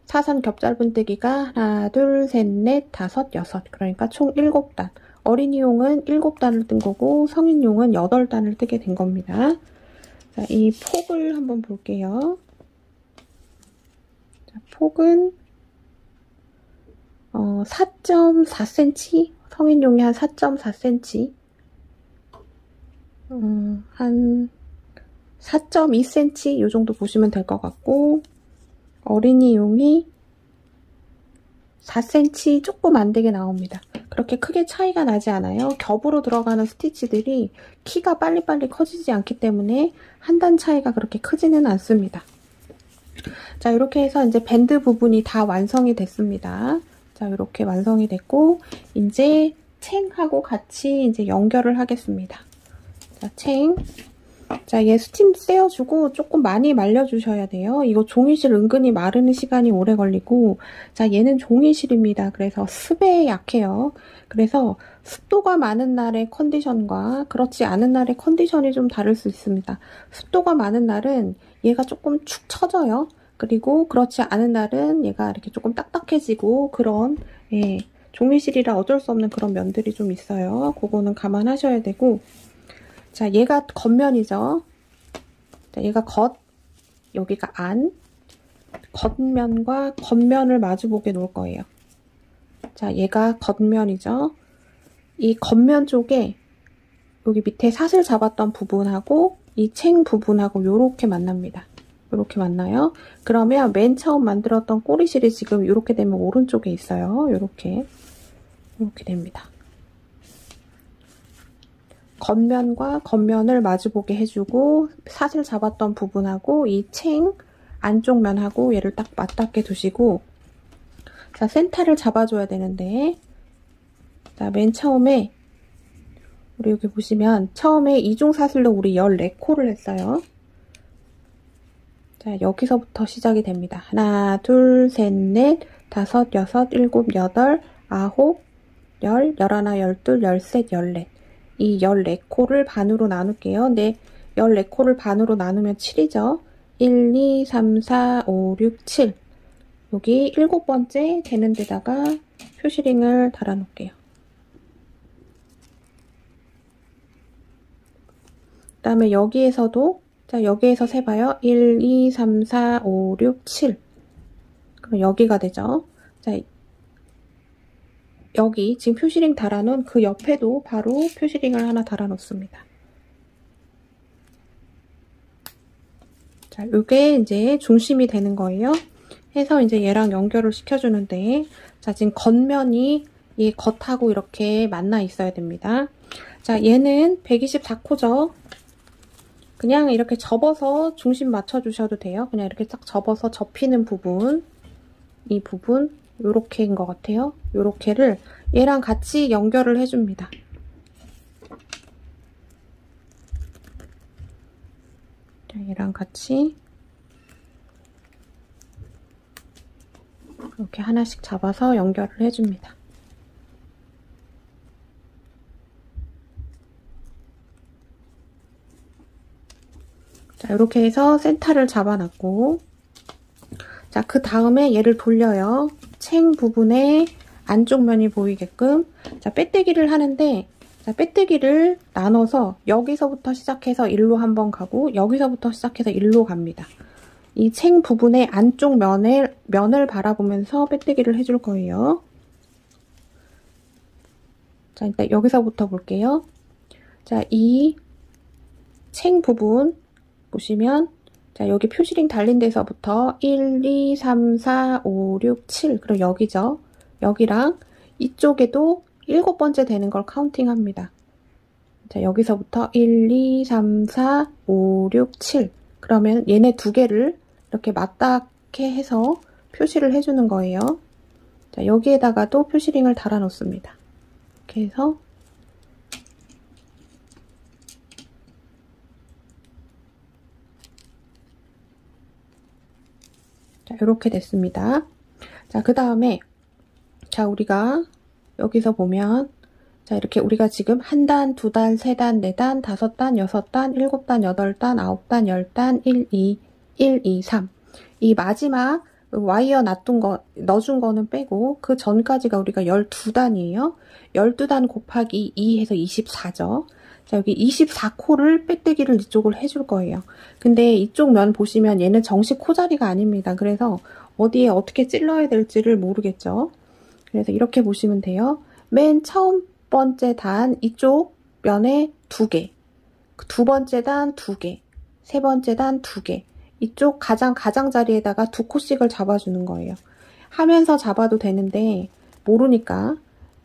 사선 겹짧은뜨기가 하나, 둘, 셋, 넷, 다섯, 여섯. 그러니까 총 7단. 어린이용은 7단을 뜬 거고 성인용은 8단을 뜨게 된 겁니다. 자, 이 폭을 한번 볼게요. 자, 폭은 4.4cm, 성인용이 한 4.4cm, 한 4.2cm 이 정도 보시면 될 것 같고, 어린이용이 4cm 조금 안 되게 나옵니다. 그렇게 크게 차이가 나지 않아요. 겹으로 들어가는 스티치들이 키가 빨리빨리 커지지 않기 때문에 한 단 차이가 그렇게 크지는 않습니다. 자, 이렇게 해서 이제 밴드 부분이 다 완성이 됐습니다. 자, 이렇게 완성이 됐고, 이제 챙하고 같이 이제 연결을 하겠습니다. 자, 챙. 자, 얘 스팀 쐬어주고 조금 많이 말려주셔야 돼요. 이거 종이실 은근히 마르는 시간이 오래 걸리고, 자, 얘는 종이실입니다. 그래서 습에 약해요. 그래서 습도가 많은 날의 컨디션과 그렇지 않은 날의 컨디션이 좀 다를 수 있습니다. 습도가 많은 날은 얘가 조금 축 처져요. 그리고 그렇지 않은 날은 얘가 이렇게 조금 딱딱해지고 그런, 예, 종이실이라 어쩔 수 없는 그런 면들이 좀 있어요. 그거는 감안하셔야 되고, 자, 얘가 겉면이죠. 자, 얘가 겉, 여기가 안. 겉면과 겉면을 마주보게 놓을 거예요. 자, 얘가 겉면이죠. 이 겉면 쪽에 여기 밑에 사슬 잡았던 부분하고 이 챙 부분하고 요렇게 만납니다. 요렇게 만나요. 그러면 맨 처음 만들었던 꼬리실이 지금 요렇게 되면 오른쪽에 있어요. 요렇게. 요렇게 됩니다. 겉면과 겉면을 마주보게 해주고 사슬 잡았던 부분하고 이 챙 안쪽 면하고 얘를 딱 맞닿게 두시고, 자, 센터를 잡아줘야 되는데, 자, 맨 처음에 우리 여기 보시면 처음에 이중 사슬로 우리 14코를 했어요. 자, 여기서부터 시작이 됩니다. 하나, 둘, 셋, 넷, 다섯, 여섯, 일곱, 여덟, 아홉, 열, 열하나, 열둘, 열셋, 열넷. 이 14코를 반으로 나눌게요. 네, 14코를 반으로 나누면 7이죠. 1, 2, 3, 4, 5, 6, 7. 여기 7번째 되는 데다가 표시링을 달아 놓을게요. 그 다음에 여기에서도, 자, 여기에서 세봐요. 1, 2, 3, 4, 5, 6, 7. 그럼 여기가 되죠. 자, 여기 지금 표시링 달아놓은 그 옆에도 바로 표시링을 하나 달아 놓습니다. 자, 요게 이제 중심이 되는 거예요. 해서 이제 얘랑 연결을 시켜주는데, 자, 지금 겉면이 이 겉하고 이렇게 만나 있어야 됩니다. 자, 얘는 124코죠. 그냥 이렇게 접어서 중심 맞춰주셔도 돼요. 그냥 이렇게 딱 접어서 접히는 부분, 이 부분, 요렇게인 것 같아요. 요렇게를 얘랑 같이 연결을 해줍니다. 자, 얘랑 같이 이렇게 하나씩 잡아서 연결을 해줍니다. 자, 이렇게 해서 센터를 잡아놨고, 자, 그 다음에 얘를 돌려요. 챙 부분에 안쪽 면이 보이게끔. 자, 빼뜨기를 하는데, 자, 빼뜨기를 나눠서 여기서부터 시작해서 일로 한번 가고, 여기서부터 시작해서 일로 갑니다. 이 챙 부분의 안쪽 면을 바라보면서 빼뜨기를 해줄 거예요. 자, 일단 여기서부터 볼게요. 자, 이 챙 부분 보시면, 자, 여기 표시링 달린 데서부터 1, 2, 3, 4, 5, 6, 7. 그럼 여기죠. 여기랑 이쪽에도 7번째 되는 걸 카운팅합니다. 자, 여기서부터 1, 2, 3, 4, 5, 6, 7. 그러면 얘네 두 개를 이렇게 맞닿게 해서 표시를 해주는 거예요. 자, 여기에다가도 표시링을 달아 놓습니다. 이렇게 해서 자, 이렇게 됐습니다. 자, 그 다음에 자, 우리가 여기서 보면 자, 이렇게 우리가 지금 한 단, 두 단, 세 단, 네 단, 다섯 단, 여섯 단, 일곱 단, 여덟 단, 아홉 단, 열 단, 1, 2, 3. 이 마지막 와이어 넣어준 거는 빼고 그 전까지가 우리가 12단이에요. 12단 곱하기 2 해서 24죠. 자, 여기 24코를 빼뜨기를 이쪽을 해줄 거예요. 근데 이쪽 면 보시면 얘는 정식 코 자리가 아닙니다. 그래서 어디에 어떻게 찔러야 될지를 모르겠죠. 그래서 이렇게 보시면 돼요. 맨 처음 번째 단 이쪽 면에 2개, 두 번째 단 2개, 세 번째 단 2개, 이쪽 가장자리에다가 2코씩을 잡아주는 거예요. 하면서 잡아도 되는데 모르니까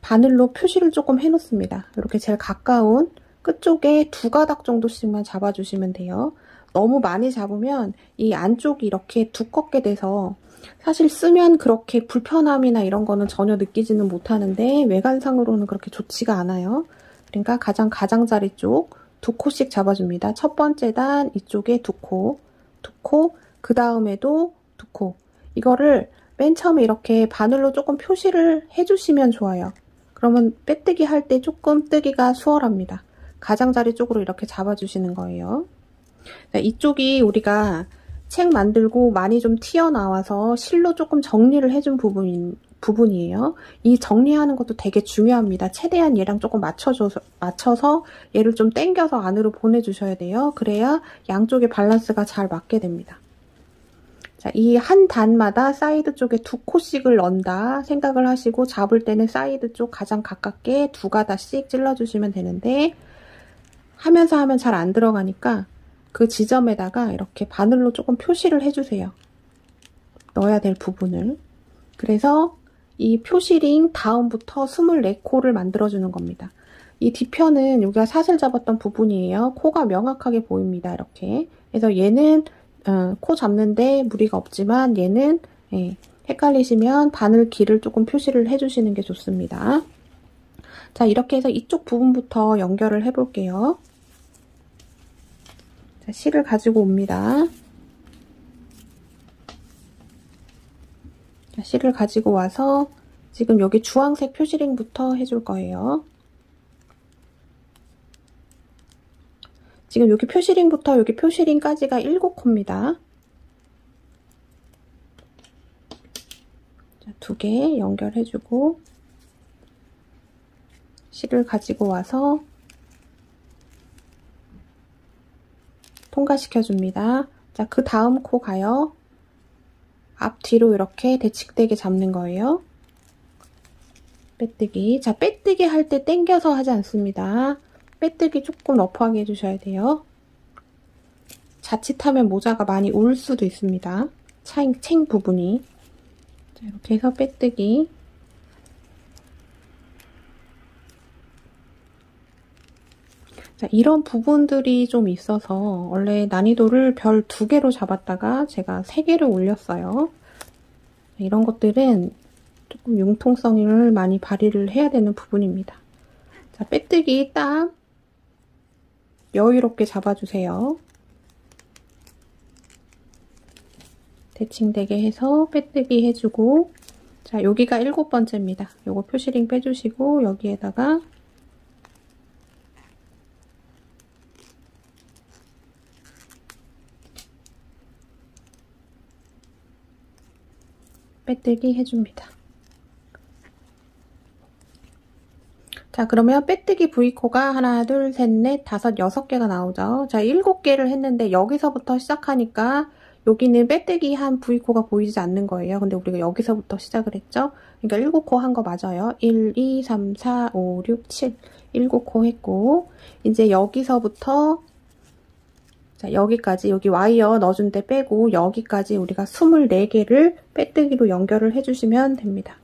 바늘로 표시를 조금 해놓습니다. 이렇게 제일 가까운 끝쪽에 2가닥 정도씩만 잡아주시면 돼요. 너무 많이 잡으면 이 안쪽이 이렇게 두껍게 돼서 사실 쓰면 그렇게 불편함이나 이런 거는 전혀 느끼지는 못하는데 외관상으로는 그렇게 좋지가 않아요. 그러니까 가장자리 쪽 2코씩 잡아줍니다. 첫 번째 단 이쪽에 2코, 그 다음에도 2코. 이거를 맨 처음에 이렇게 바늘로 조금 표시를 해주시면 좋아요. 그러면 빼뜨기 할 때 조금 뜨기가 수월합니다. 가장자리 쪽으로 이렇게 잡아주시는 거예요. 이쪽이 우리가 책 만들고 많이 좀 튀어나와서 실로 조금 정리를 해준 부분이에요. 이 정리하는 것도 되게 중요합니다. 최대한 얘랑 조금 맞춰서 얘를 좀 당겨서 안으로 보내주셔야 돼요. 그래야 양쪽의 밸런스가 잘 맞게 됩니다. 자, 이 한 단마다 사이드 쪽에 2코씩을 넣는다 생각을 하시고 잡을 때는 사이드 쪽 가장 가깝게 2가닥씩 찔러주시면 되는데 하면 잘 안 들어가니까 그 지점에다가 이렇게 바늘로 조금 표시를 해주세요. 넣어야 될 부분을. 그래서 이 표시링 다음부터 24코를 만들어주는 겁니다. 이 뒤편은 여기가 사슬 잡았던 부분이에요. 코가 명확하게 보입니다. 이렇게. 그래서 얘는 코 잡는데 무리가 없지만 얘는 헷갈리시면 바늘 길을 조금 표시를 해주시는 게 좋습니다. 자, 이렇게 해서 이쪽 부분부터 연결을 해볼게요. 자, 실을 가지고 옵니다. 자, 실을 가지고 와서 지금 여기 주황색 표시링부터 해줄 거예요. 지금 여기 표시링부터 여기 표시링까지가 7코입니다. 자, 2개 연결해주고 실을 가지고 와서 통과시켜줍니다. 자, 그 다음 코 가요. 앞뒤로 이렇게 대칭되게 잡는 거예요. 빼뜨기. 자, 빼뜨기 할 때 당겨서 하지 않습니다. 빼뜨기 조금 러프하게 해주셔야 돼요. 자칫하면 모자가 많이 울 수도 있습니다. 챙 부분이. 자, 이렇게 해서 빼뜨기. 자, 이런 부분들이 좀 있어서 원래 난이도를 별 2개로 잡았다가 제가 3개를 올렸어요. 이런 것들은 조금 융통성을 많이 발휘를 해야 되는 부분입니다. 자, 빼뜨기 딱 여유롭게 잡아주세요. 대칭되게 해서 빼뜨기 해주고, 자, 여기가 7번째입니다. 요거 표시링 빼주시고 여기에다가 빼뜨기 해줍니다. 자, 그러면 빼뜨기 V코가 하나, 둘, 셋, 넷, 다섯, 6개가 나오죠. 자, 7개를 했는데 여기서부터 시작하니까 여기는 빼뜨기 한 V코가 보이지 않는 거예요. 근데 우리가 여기서부터 시작을 했죠. 그러니까 7코 한 거 맞아요. 1, 2, 3, 4, 5, 6, 7. 7코 했고, 이제 여기서부터 자, 여기까지, 여기 와이어 넣어준 데 빼고 여기까지 우리가 24개를 빼뜨기로 연결을 해주시면 됩니다.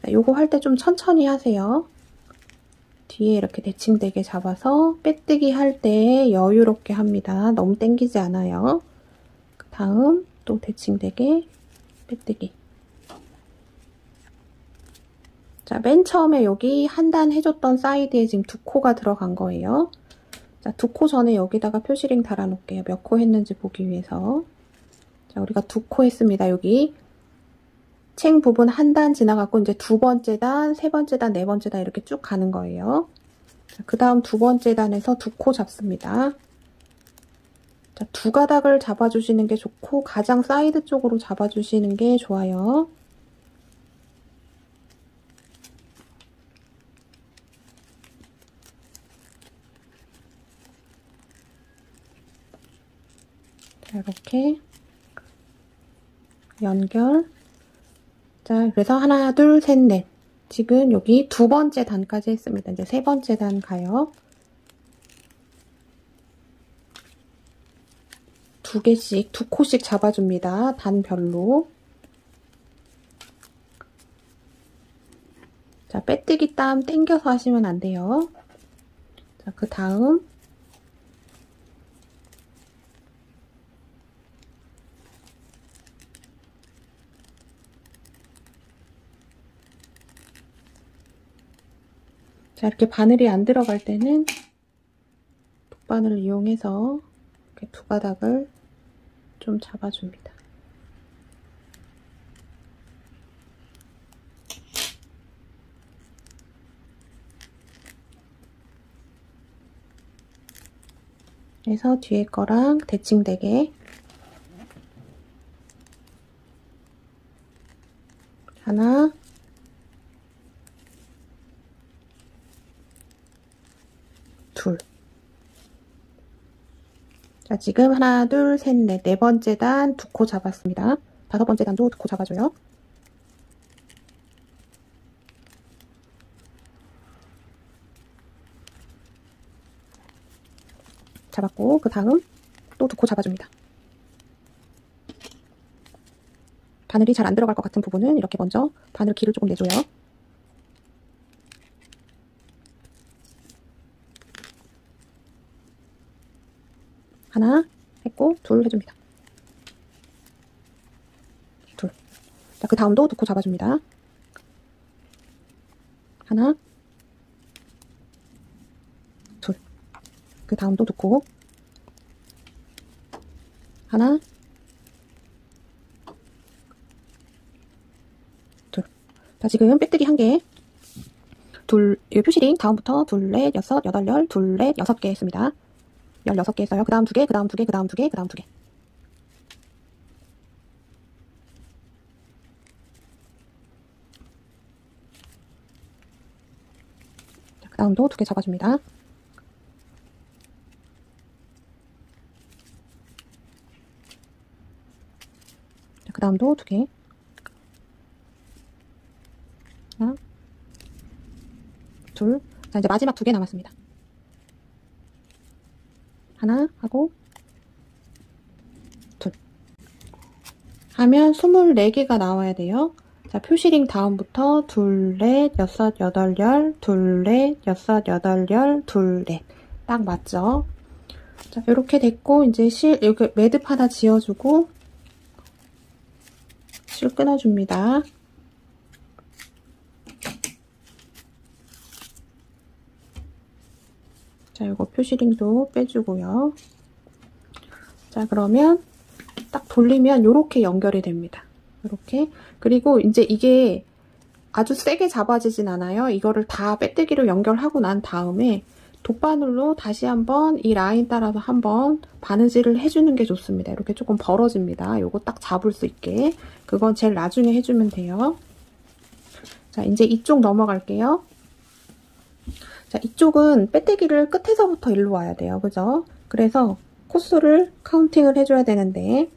자, 요거 할 때 좀 천천히 하세요. 뒤에 이렇게 대칭되게 잡아서 빼뜨기 할 때 여유롭게 합니다. 너무 당기지 않아요. 그 다음 또 대칭되게 빼뜨기. 자, 맨 처음에 여기 한 단 해줬던 사이드에 지금 2코가 들어간 거예요. 자, 2코 전에 여기다가 표시링 달아놓을게요. 몇 코 했는지 보기 위해서. 자, 우리가 2코 했습니다. 여기 챙 부분 한 단 지나갔고 이제 2번째 단, 3번째 단, 4번째 단 이렇게 쭉 가는 거예요. 자, 그 다음 2번째 단에서 2코 잡습니다. 자, 2가닥을 잡아주시는 게 좋고 가장 사이드 쪽으로 잡아주시는 게 좋아요. 자, 이렇게 연결. 자, 그래서 하나, 둘, 셋, 넷. 지금 여기 2번째 단까지 했습니다. 이제 3번째 단 가요. 2개씩, 2코씩 잡아줍니다. 단별로. 자, 빼뜨기 땀 당겨서 하시면 안 돼요. 자, 그 다음 자, 이렇게 바늘이 안 들어갈 때는 돗바늘을 이용해서 이렇게 2가닥을 좀 잡아줍니다. 그래서 뒤에 거랑 대칭되게 하나, 둘. 자, 지금 하나, 둘, 셋, 넷, 4번째 단 2코 잡았습니다. 5번째 단도 2코 잡아줘요. 잡았고 그 다음 또 2코 잡아줍니다. 바늘이 잘 안 들어갈 것 같은 부분은 이렇게 먼저 바늘 길을 조금 내줘요. 하나 했고 둘 해줍니다. 둘. 자, 그 다음도 2코 잡아줍니다. 하나, 둘. 그 다음도 2코. 하나, 둘. 자, 지금 빼뜨기 1개. 둘, 이 표시링 다음부터 둘, 넷, 여섯, 여덟, 열, 둘, 넷, 6개 했습니다. 16개 했어요. 그 다음 2개, 그 다음 2개, 그 다음 2개, 그 다음 2개. 그 다음도 2개 잡아줍니다. 그 다음도 2개. 하나, 둘. 자, 이제 마지막 2개 남았습니다. 하나 하고 둘 하면 24개가 나와야 돼요. 자, 표시링 다음부터 둘, 넷, 여섯, 여덟, 열, 둘, 넷, 여섯, 여덟, 열, 둘, 넷. 딱 맞죠? 자, 이렇게 됐고 이제 실 이렇게 매듭 하나 지어주고 실 끊어줍니다. 자, 이거 표시링도 빼주고요. 자, 그러면 딱 돌리면 이렇게 연결이 됩니다. 이렇게. 그리고 이제 이게 아주 세게 잡아지진 않아요. 이거를 다 빼뜨기로 연결하고 난 다음에 돗바늘로 다시 한번 이 라인 따라서 한번 바느질을 해주는 게 좋습니다. 이렇게 조금 벌어집니다. 요거 딱 잡을 수 있게. 그건 제일 나중에 해주면 돼요. 자, 이제 이쪽 넘어갈게요. 자, 이쪽은 빼떼기를 끝에서부터 일로 와야 돼요. 그죠? 그래서 코수를 카운팅을 해줘야 되는데,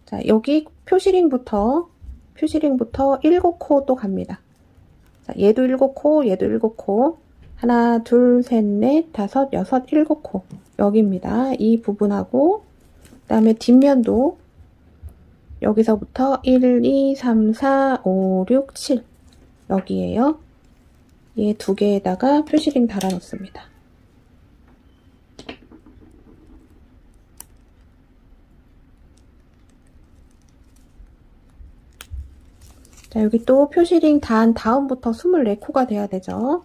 자, 여기 표시링부터 7코 또 갑니다. 자, 얘도 7코, 얘도 7코. 하나, 둘, 셋, 넷, 다섯, 여섯, 7코. 여기입니다. 이 부분하고, 그 다음에 뒷면도 여기서부터 1, 2, 3, 4, 5, 6, 7. 여기에요. 얘 두 개에다가 표시링 달아 놓습니다. 자, 여기 또 표시링 단 다음부터 24코가 돼야 되죠.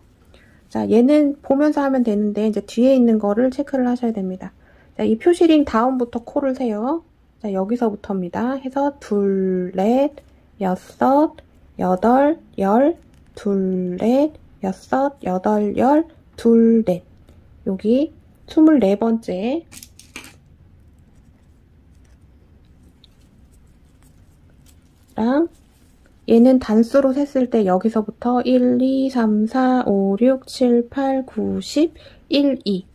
자, 얘는 보면서 하면 되는데 이제 뒤에 있는 거를 체크를 하셔야 됩니다. 자, 이 표시링 다음부터 코를 세요. 자, 여기서부터입니다. 해서 둘, 넷, 여섯, 여덟, 열, 둘, 넷, 여섯, 여덟, 열, 둘, 넷. 여기 24번째. 랑 얘는 단수로 셌을 때 여기서부터 1, 2, 3, 4, 5, 6, 7, 8, 9, 10, 1, 2.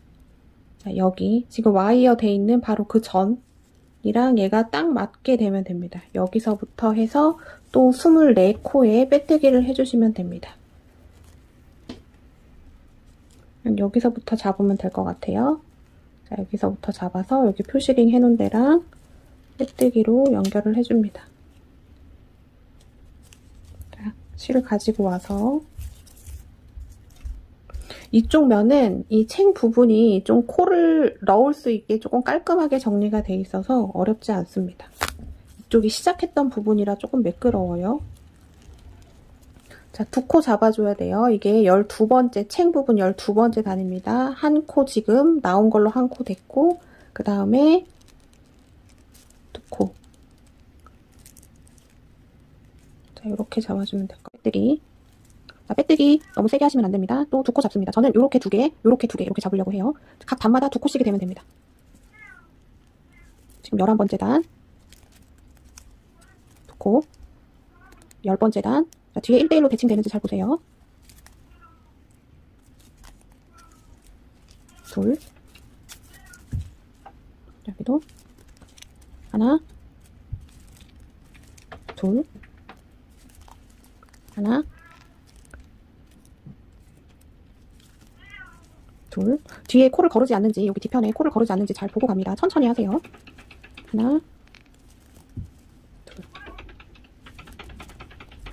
자, 여기 지금 와이어 돼 있는 바로 그 전이랑 얘가 딱 맞게 되면 됩니다. 여기서부터 해서 또 24코에 빼뜨기를 해주시면 됩니다. 여기서부터 잡으면 될 것 같아요. 자, 여기서부터 잡아서 여기 표시링 해놓은 데랑 빼뜨기로 연결을 해줍니다. 실을 가지고 와서 이쪽 면은 이 챙 부분이 좀 코를 넣을 수 있게 조금 깔끔하게 정리가 돼 있어서 어렵지 않습니다. 이쪽이 시작했던 부분이라 조금 매끄러워요. 자, 2코 잡아줘야 돼요. 이게 12번째, 챙 부분 12번째 단입니다. 한 코 지금 나온 걸로 한 코 됐고, 그 다음에 2코. 자, 이렇게 잡아주면 될 거예요. 빼뜨기. 자, 빼뜨기 너무 세게 하시면 안 됩니다. 또 2코 잡습니다. 저는 요렇게 2개, 요렇게 2개 이렇게 잡으려고 해요. 각 단마다 2코씩이 되면 됩니다. 지금 11번째 단 2코, 10번째 단. 자, 뒤에 1대1로 대칭되는지 잘 보세요. 둘. 여기도 하나, 둘, 하나, 둘. 뒤에 코를 거르지 않는지, 여기 뒤편에 코를 거르지 않는지 잘 보고 갑니다. 천천히 하세요. 하나, 둘.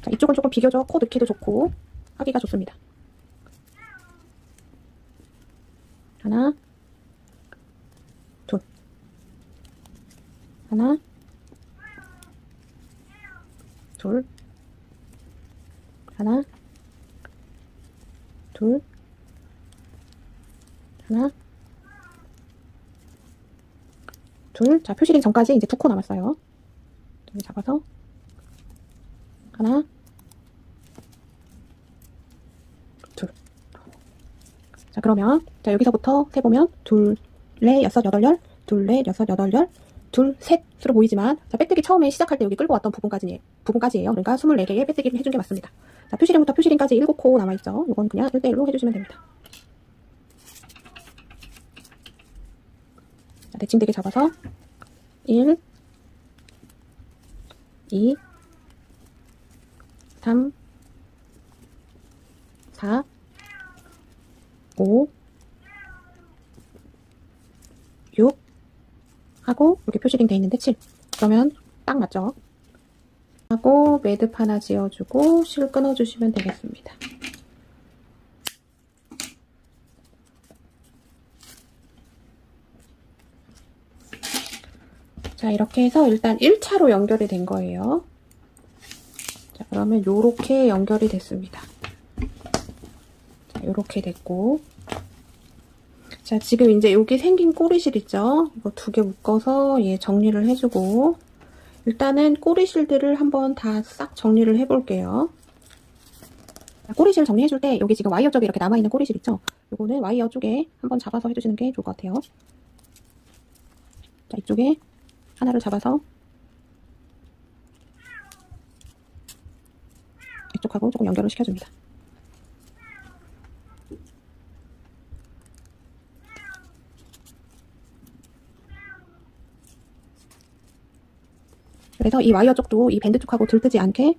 자, 이쪽은 조금 비교적 코 넣기도 좋고 하기가 좋습니다. 하나, 둘. 하나, 둘. 하나, 둘, 하나, 둘. 자, 표시링 전까지 이제 2코 남았어요. 여기 잡아서 하나, 둘. 자, 그러면 자, 여기서부터 세보면 둘, 넷, 여섯, 여덟, 열, 둘, 넷, 여섯, 여덟, 열, 둘, 셋으로 보이지만, 자, 빼뜨기 처음에 시작할 때 여기 끌고 왔던 부분까지예요. 그러니까 24개의 빼뜨기를 해준 게 맞습니다. 자, 표시링부터 표시링까지 7코 남아있죠. 이건 그냥 1대1로 해주시면 됩니다. 자, 대칭되게 잡아서 1, 2, 3, 4, 5, 6 하고 여기 표시링 돼 있는데 7. 그러면 딱 맞죠? 하고 매듭 하나 지어주고 실 끊어주시면 되겠습니다. 자, 이렇게 해서 일단 1차로 연결이 된 거예요. 자, 그러면 요렇게 연결이 됐습니다. 자, 요렇게 됐고. 자, 지금 이제 여기 생긴 꼬리실 있죠? 이거 2개 묶어서 얘 정리를 해주고, 일단은 꼬리실들을 한번 다 싹 정리를 해볼게요. 꼬리실 정리해줄 때 여기 지금 와이어 쪽에 이렇게 남아있는 꼬리실 있죠? 요거는 와이어 쪽에 한번 잡아서 해주시는 게 좋을 것 같아요. 자, 이쪽에 하나를 잡아서 이쪽하고 조금 연결을 시켜줍니다. 그래서 이 와이어 쪽도 이 밴드 쪽하고 들뜨지 않게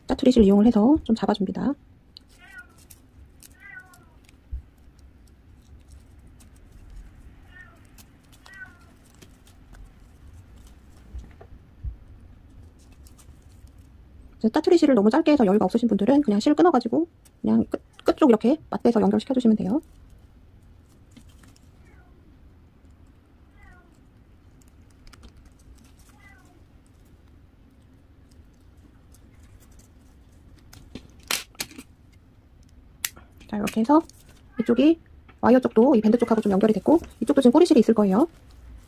짜투리실 이용을 해서 좀 잡아줍니다. 짜투리실을 너무 짧게 해서 여유가 없으신 분들은 그냥 실 끊어가지고 그냥 끝쪽 이렇게 맞대서 연결시켜주시면 돼요. 자, 이렇게 해서 이쪽이 와이어 쪽도 이 밴드 쪽하고 좀 연결이 됐고 이쪽도 지금 꼬리실이 있을 거예요.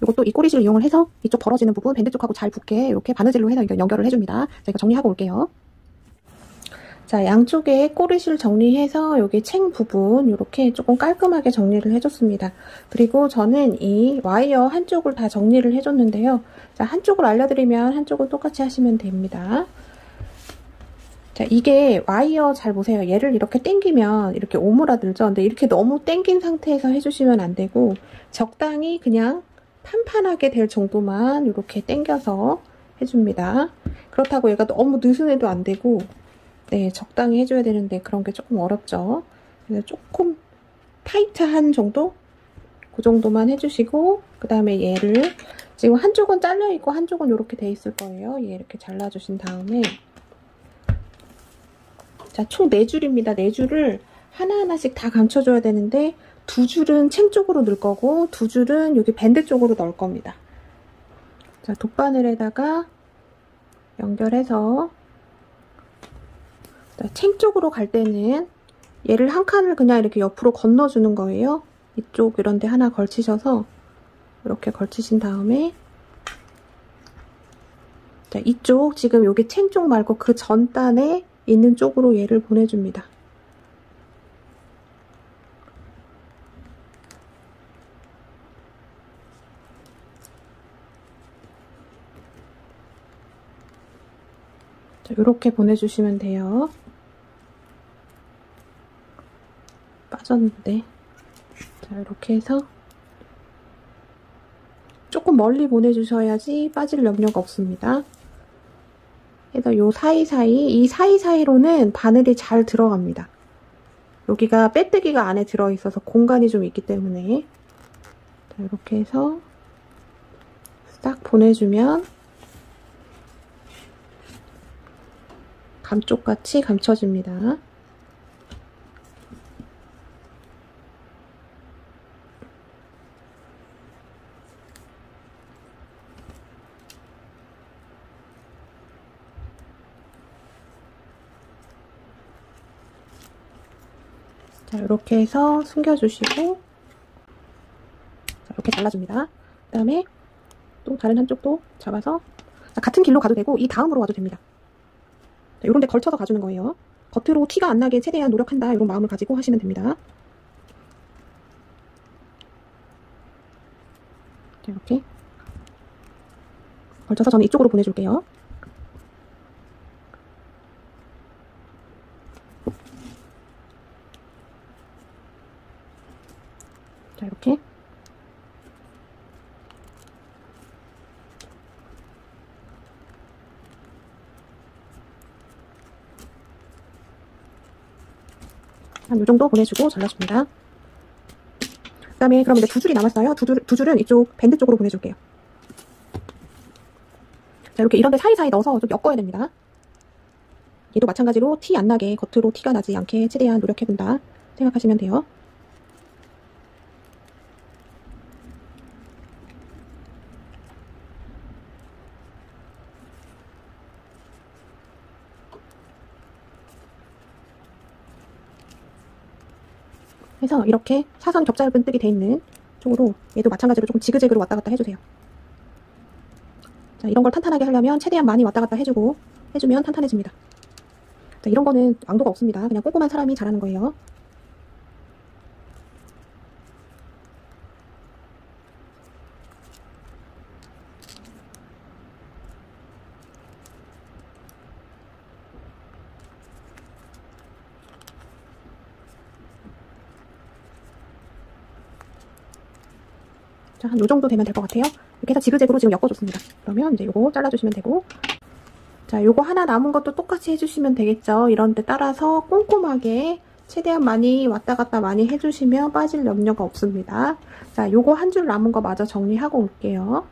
이것도 이 꼬리실을 이용을 해서 이쪽 벌어지는 부분 밴드 쪽하고 잘 붙게 이렇게 바느질로 해서 연결을 해줍니다. 자, 이거 정리하고 올게요. 자, 양쪽에 꼬리실 정리해서 여기 챙 부분 이렇게 조금 깔끔하게 정리를 해줬습니다. 그리고 저는 이 와이어 한쪽을 다 정리를 해줬는데요. 자, 한쪽을 알려드리면 한쪽은 똑같이 하시면 됩니다. 자, 이게 와이어 잘 보세요. 얘를 이렇게 당기면 이렇게 오므라들죠. 근데 이렇게 너무 당긴 상태에서 해주시면 안 되고 적당히 그냥 판판하게 될 정도만 이렇게 당겨서 해줍니다. 그렇다고 얘가 너무 느슨해도 안 되고 네, 적당히 해줘야 되는데 그런 게 조금 어렵죠. 그래서 조금 타이트한 정도? 그 정도만 해주시고 그 다음에 얘를 지금 한쪽은 잘려있고 한쪽은 이렇게 돼 있을 거예요. 얘 이렇게 잘라주신 다음에 자, 총 4줄입니다. 4줄을 하나하나씩 다 감춰줘야 되는데 2줄은 챙 쪽으로 넣을 거고 2줄은 여기 밴드 쪽으로 넣을 겁니다. 자, 돗바늘에다가 연결해서 자, 챙 쪽으로 갈 때는 얘를 한 칸을 그냥 이렇게 옆으로 건너주는 거예요. 이쪽 이런 데 하나 걸치셔서 이렇게 걸치신 다음에 자, 이쪽 지금 여기 챙 쪽 말고 그 전 단에 있는 쪽으로 얘를 보내줍니다. 자, 이렇게 보내주시면 돼요. 빠졌는데. 자, 이렇게 해서 조금 멀리 보내주셔야지 빠질 염려가 없습니다. 그래서 요 사이사이, 이 사이사이로는 바늘이 잘 들어갑니다. 여기가 빼뜨기가 안에 들어있어서 공간이 좀 있기 때문에 자, 이렇게 해서 딱 보내주면 감쪽같이 감춰집니다. 자, 이렇게 해서 숨겨주시고 자, 이렇게 잘라줍니다. 그 다음에 또 다른 한쪽도 잡아서 자, 같은 길로 가도 되고 이 다음으로 와도 됩니다. 자, 이런 데 걸쳐서 가주는 거예요. 겉으로 티가 안 나게 최대한 노력한다 이런 마음을 가지고 하시면 됩니다. 자, 이렇게 걸쳐서 저는 이쪽으로 보내줄게요. 자, 이렇게 한 요 정도 보내주고 잘라줍니다. 그 다음에 그럼 이제 2줄이 남았어요. 두 줄은 이쪽 밴드 쪽으로 보내줄게요. 자, 이렇게 이런데 사이사이 넣어서 좀 엮어야 됩니다. 얘도 마찬가지로 티 안 나게 겉으로 티가 나지 않게 최대한 노력해본다 생각하시면 돼요. 그래서 이렇게 사선 겹짧은 뜨기 돼 있는 쪽으로 얘도 마찬가지로 조금 지그재그로 왔다 갔다 해주세요. 자, 이런 걸 탄탄하게 하려면 최대한 많이 왔다 갔다 해주면 탄탄해집니다. 자, 이런 거는 왕도가 없습니다. 그냥 꼼꼼한 사람이 잘하는 거예요. 자, 한 요 정도 되면 될 것 같아요. 이렇게 해서 지그재그로 지금 엮어줬습니다. 그러면 이제 요거 잘라주시면 되고, 자, 요거 하나 남은 것도 똑같이 해주시면 되겠죠. 이런 데 따라서 꼼꼼하게 최대한 많이 왔다 갔다 많이 해주시면 빠질 염려가 없습니다. 자, 요거 한 줄 남은 거 마저 정리하고 올게요.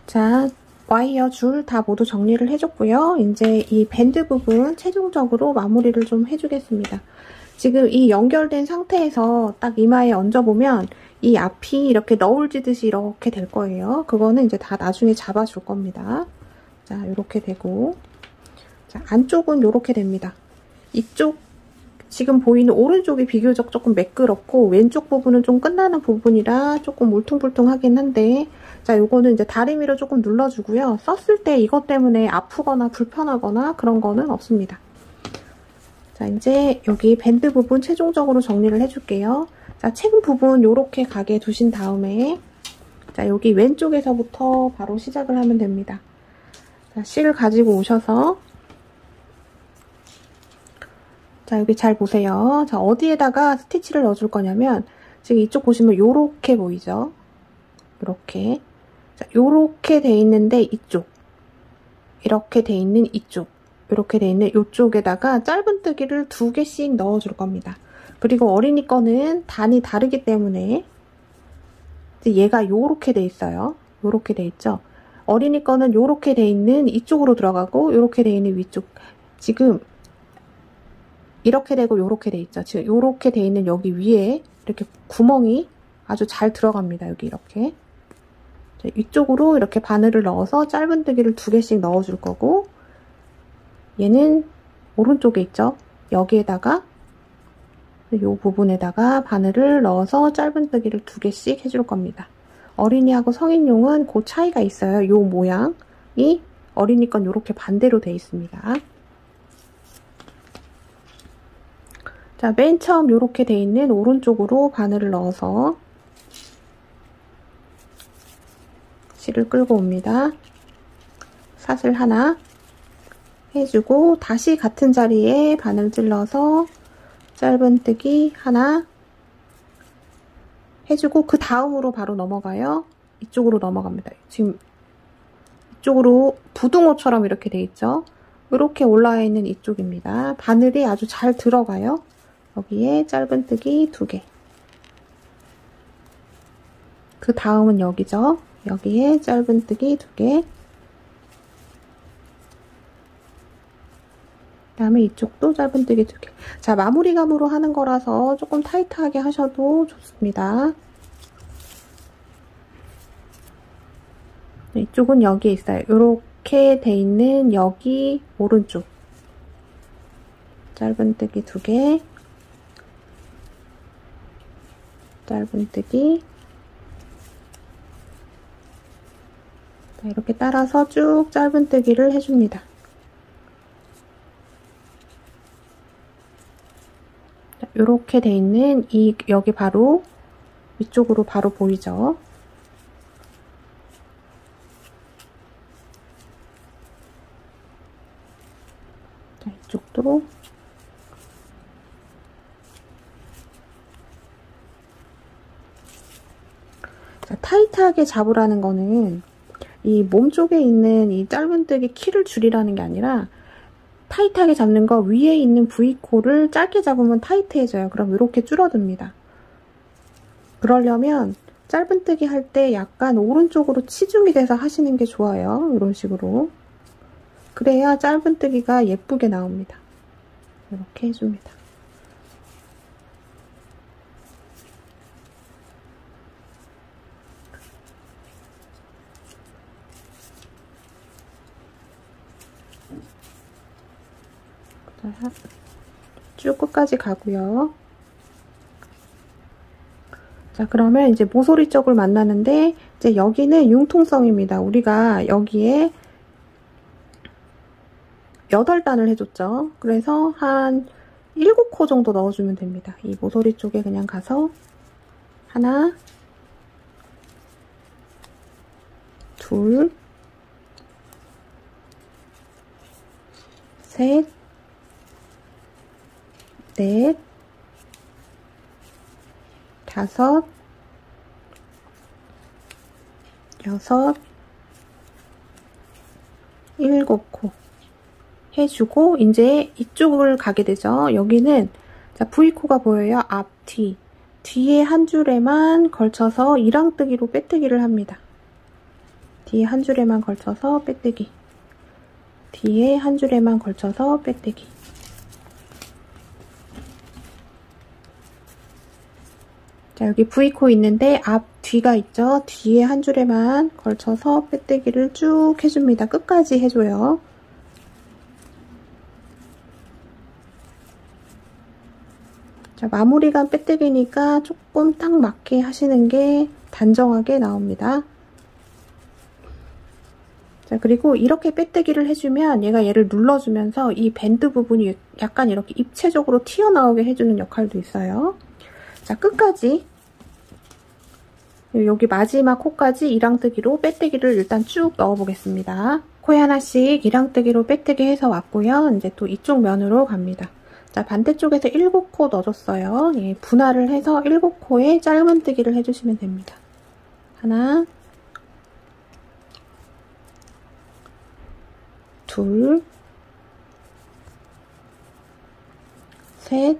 자, 와이어 줄 다 모두 정리를 해줬고요. 이제 이 밴드 부분 최종적으로 마무리를 좀 해주겠습니다. 지금 이 연결된 상태에서 딱 이마에 얹어보면 이 앞이 이렇게 너울지듯이 이렇게 될 거예요. 그거는 이제 다 나중에 잡아줄 겁니다. 자, 요렇게 되고, 자, 안쪽은 요렇게 됩니다. 이쪽, 지금 보이는 오른쪽이 비교적 조금 매끄럽고, 왼쪽 부분은 좀 끝나는 부분이라 조금 울퉁불퉁하긴 한데, 자, 요거는 이제 다리미로 조금 눌러주고요. 썼을 때 이것 때문에 아프거나 불편하거나 그런 거는 없습니다. 자, 이제 여기 밴드 부분 최종적으로 정리를 해줄게요. 자, 책 부분 요렇게 가게 두신 다음에, 자, 여기 왼쪽에서부터 바로 시작을 하면 됩니다. 자, 실을 가지고 오셔서, 자, 여기 잘 보세요. 자, 어디에다가 스티치를 넣어줄 거냐면, 지금 이쪽 보시면 요렇게 보이죠? 요렇게. 자, 요렇게 돼 있는데 이쪽. 이렇게 돼 있는 이쪽. 이렇게 돼 있는 이쪽에다가 짧은뜨기를 2개씩 넣어줄 겁니다. 그리고 어린이 거는 단이 다르기 때문에 얘가 요렇게 돼 있어요. 요렇게 돼 있죠. 어린이 거는 요렇게 돼 있는 이쪽으로 들어가고 요렇게 돼 있는 위쪽. 지금 이렇게 되고 요렇게 돼 있죠. 지금 요렇게 돼 있는 여기 위에 이렇게 구멍이 아주 잘 들어갑니다. 여기 이렇게. 자, 이쪽으로 이렇게 바늘을 넣어서 짧은뜨기를 2개씩 넣어줄 거고, 얘는 오른쪽에 있죠. 여기에다가 이 부분에다가 바늘을 넣어서 짧은뜨기를 2개씩 해줄 겁니다. 어린이하고 성인용은 그 차이가 있어요. 이 모양이 어린이 건 이렇게 반대로 돼 있습니다. 자, 맨 처음 이렇게 돼 있는 오른쪽으로 바늘을 넣어서 실을 끌고 옵니다. 사슬 하나 해주고 다시 같은 자리에 바늘 찔러서 짧은뜨기 하나 해주고 그 다음으로 바로 넘어가요. 이쪽으로 넘어갑니다. 지금 이쪽으로 부등호처럼 이렇게 돼 있죠. 이렇게 올라와 있는 이쪽입니다. 바늘이 아주 잘 들어가요. 여기에 짧은뜨기 2개. 그 다음은 여기죠. 여기에 짧은뜨기 2개. 그다음에 이쪽도 짧은뜨기 2개. 자, 마무리감으로 하는 거라서 조금 타이트하게 하셔도 좋습니다. 이쪽은 여기에 있어요. 이렇게 돼 있는 여기 오른쪽. 짧은뜨기 2개. 짧은뜨기. 자, 이렇게 따라서 쭉 짧은뜨기를 해줍니다. 이렇게 돼 있는 여기 바로 위쪽으로 바로 보이죠? 자, 이쪽도 자, 타이트하게 잡으라는 거는 이 몸 쪽에 있는 이 짧은뜨기 키를 줄이라는 게 아니라 타이트하게 잡는 거 위에 있는 V코를 짧게 잡으면 타이트해져요. 그럼 이렇게 줄어듭니다. 그러려면 짧은뜨기 할 때 약간 오른쪽으로 치중이 돼서 하시는 게 좋아요. 이런 식으로. 그래야 짧은뜨기가 예쁘게 나옵니다. 이렇게 해줍니다. 쭉 끝까지 가고요. 자, 그러면 이제 모서리 쪽을 만나는데 이제 여기는 융통성입니다. 우리가 여기에 8단을 해줬죠. 그래서 한 7코 정도 넣어주면 됩니다. 이 모서리 쪽에 그냥 가서 하나, 둘, 셋, 넷, 다섯, 여섯, 7코 해주고 이제 이쪽을 가게 되죠. 여기는 자, V코가 보여요. 앞, 뒤. 뒤에 한 줄에만 걸쳐서 이랑뜨기로 빼뜨기를 합니다. 뒤에 한 줄에만 걸쳐서 빼뜨기. 뒤에 한 줄에만 걸쳐서 빼뜨기. 자, 여기 V코 있는데 앞, 뒤가 있죠. 뒤에 한 줄에만 걸쳐서 빼뜨기를 쭉 해줍니다. 끝까지 해줘요. 자, 마무리가 빼뜨기니까 조금 딱 맞게 하시는 게 단정하게 나옵니다. 자, 그리고 이렇게 빼뜨기를 해주면 얘를 눌러주면서 이 밴드 부분이 약간 이렇게 입체적으로 튀어나오게 해주는 역할도 있어요. 자, 끝까지 여기 마지막 코까지 이랑뜨기로 빼뜨기를 일단 쭉 넣어보겠습니다. 코에 하나씩 이랑뜨기로 빼뜨기 해서 왔고요. 이제 또 이쪽 면으로 갑니다. 자, 반대쪽에서 7코 넣어줬어요. 예, 분할을 해서 7코에 짧은뜨기를 해주시면 됩니다. 하나, 둘, 셋,